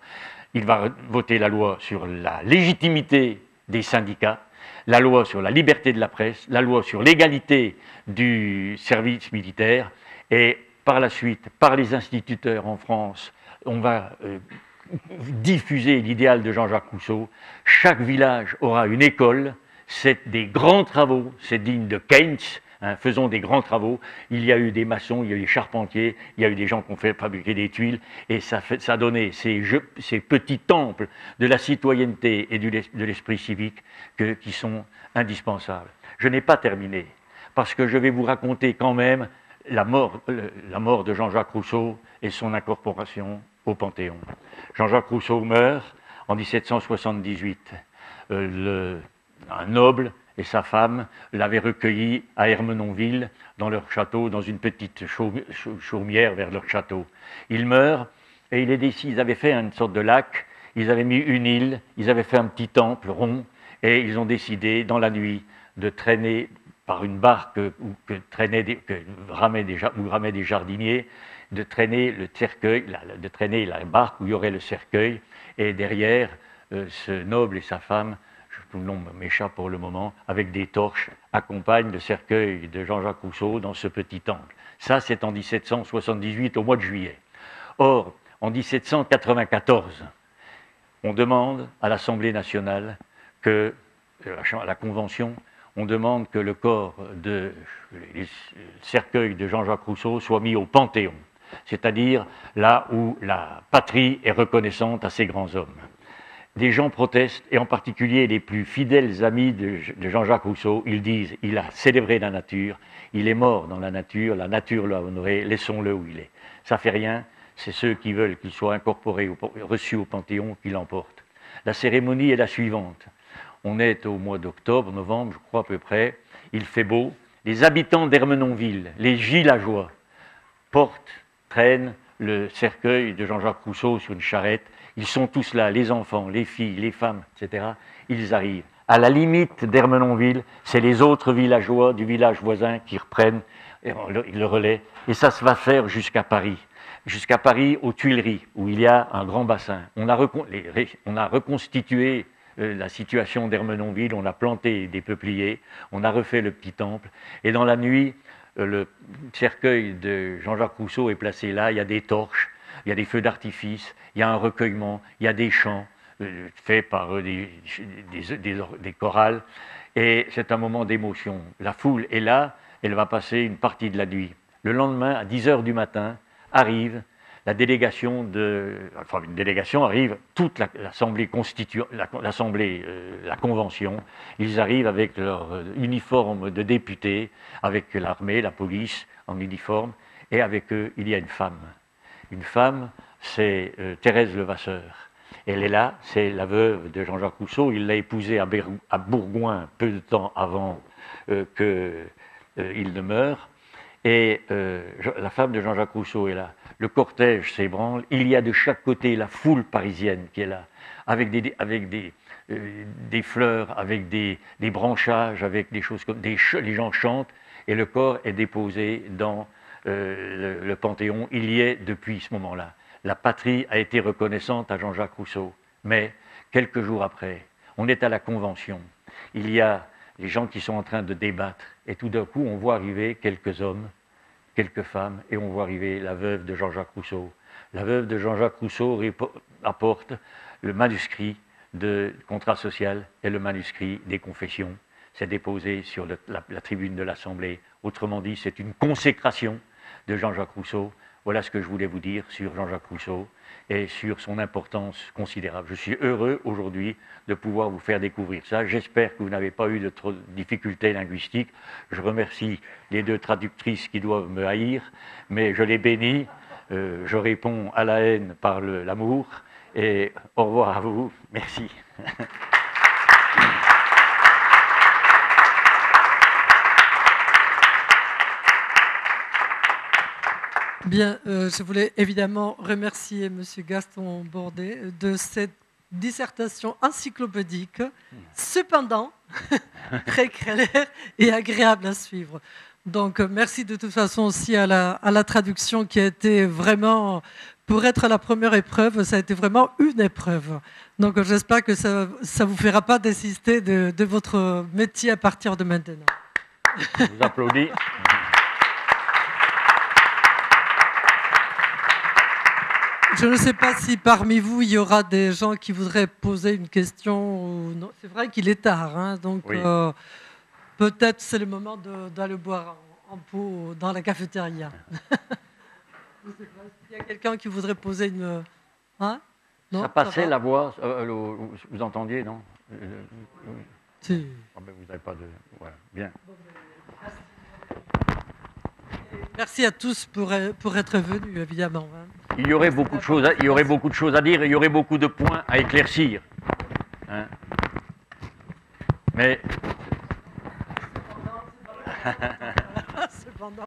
Il va voter la loi sur la légitimité des syndicats, la loi sur la liberté de la presse, la loi sur l'égalité du service militaire, et par la suite, par les instituteurs en France, on va diffuser l'idéal de Jean-Jacques Rousseau. Chaque village aura une école, c'est des grands travaux, c'est digne de Keynes, hein, faisons des grands travaux. Il y a eu des maçons, il y a eu des charpentiers, il y a eu des gens qui ont fait fabriquer des tuiles, et ça a donné ces petits temples de la citoyenneté et de l'esprit civique qui sont indispensables. Je n'ai pas terminé, parce que je vais vous raconter quand même la mort de Jean-Jacques Rousseau et son incorporation au Panthéon. Jean-Jacques Rousseau meurt en 1778. Un noble et sa femme l'avaient recueilli à Ermenonville, dans leur château, dans une petite chaumière vers leur château. Il meurt, et ils avaient fait une sorte de lac, ils avaient mis une île, ils avaient fait un petit temple rond, et ils ont décidé, dans la nuit, de traîner par une barque que ramaient des jardiniers, de traîner le cercueil, de traîner la barque où il y aurait le cercueil, et derrière, ce noble et sa femme, tout le nom m'échappe pour le moment, avec des torches, accompagnent le cercueil de Jean-Jacques Rousseau dans ce petit temple. Ça, c'est en 1778, au mois de juillet. Or, en 1794, on demande à l'Assemblée nationale à la Convention, on demande que le cercueil de Jean-Jacques Rousseau soit mis au Panthéon, c'est-à-dire là où la patrie est reconnaissante à ces grands hommes. Des gens protestent, et en particulier les plus fidèles amis de Jean-Jacques Rousseau, ils disent, il a célébré la nature, il est mort dans la nature l'a honoré, laissons-le où il est. Ça fait rien, c'est ceux qui veulent qu'il soit incorporé, reçu au Panthéon, qui l'emportent. La cérémonie est la suivante. On est au mois d'octobre, novembre, je crois à peu près, il fait beau. Les habitants d'Ermenonville, les villageois, traînent le cercueil de Jean-Jacques Rousseau sur une charrette. Ils sont tous là, les enfants, les filles, les femmes, etc. Ils arrivent. À la limite d'Ermenonville, c'est les autres villageois du village voisin qui reprennent le relais. Et ça se va faire jusqu'à Paris. Jusqu'à Paris, aux Tuileries, où il y a un grand bassin. On a reconstitué la situation d'Ermenonville, on a planté des peupliers, on a refait le petit temple. Et dans la nuit, le cercueil de Jean-Jacques Rousseau est placé là, il y a des torches, il y a des feux d'artifice, il y a un recueillement, il y a des chants faits par des chorales, et c'est un moment d'émotion. La foule est là, elle va passer une partie de la nuit. Le lendemain, à 10h du matin, arrive la délégation une délégation arrive, toute l'Assemblée constituante, la Convention, ils arrivent avec leur uniforme de députés, avec l'armée, la police en uniforme, et avec eux, il y a une femme. Une femme, c'est Thérèse Levasseur. Elle est là, c'est la veuve de Jean-Jacques Rousseau, il l'a épousée à Bourgoin peu de temps avant qu'il ne meure, Et la femme de Jean-Jacques Rousseau est là. Le cortège s'ébranle. Il y a de chaque côté la foule parisienne qui est là, avec des fleurs, avec des branchages, avec des choses comme les gens chantent et le corps est déposé dans le Panthéon. Il y est depuis ce moment-là. La patrie a été reconnaissante à Jean-Jacques Rousseau, mais quelques jours après, on est à la Convention. Il y a les gens qui sont en train de débattre et tout d'un coup, on voit arriver quelques hommes, quelques femmes, et on voit arriver la veuve de Jean-Jacques Rousseau. La veuve de Jean-Jacques Rousseau apporte le manuscrit de contrat social et le manuscrit des confessions. C'est déposé sur la tribune de l'Assemblée. Autrement dit, c'est une consécration de Jean-Jacques Rousseau. Voilà ce que je voulais vous dire sur Jean-Jacques Rousseau et sur son importance considérable. Je suis heureux aujourd'hui de pouvoir vous faire découvrir ça. J'espère que vous n'avez pas eu de trop de difficultés linguistiques. Je remercie les deux traductrices qui doivent me haïr, mais je les bénis. Je réponds à la haine par l'amour. Et au revoir à vous. Merci. Bien, je voulais évidemment remercier M. Gaston Bordet de cette dissertation encyclopédique, cependant très claire et agréable à suivre. Donc, merci de toute façon aussi à la traduction qui a été vraiment, pour être la première épreuve, ça a été vraiment une épreuve. Donc, j'espère que ça ne vous fera pas désister de votre métier à partir de maintenant. Je vous applaudis. Je ne sais pas si parmi vous, il y aura des gens qui voudraient poser une question. Ou non. C'est vrai qu'il est tard, hein, donc oui. Peut-être c'est le moment d'aller boire en pot dans la cafétéria. Il y a quelqu'un qui voudrait poser une... Hein? Non, ça passait la voix, vous entendiez, non? Si. Ah ben, vous n'avez pas de... Voilà, bien. Merci à tous pour être venus, évidemment. Il y aurait beaucoup de choses à dire et il y aurait beaucoup de points à éclaircir. Hein? Mais... Cependant,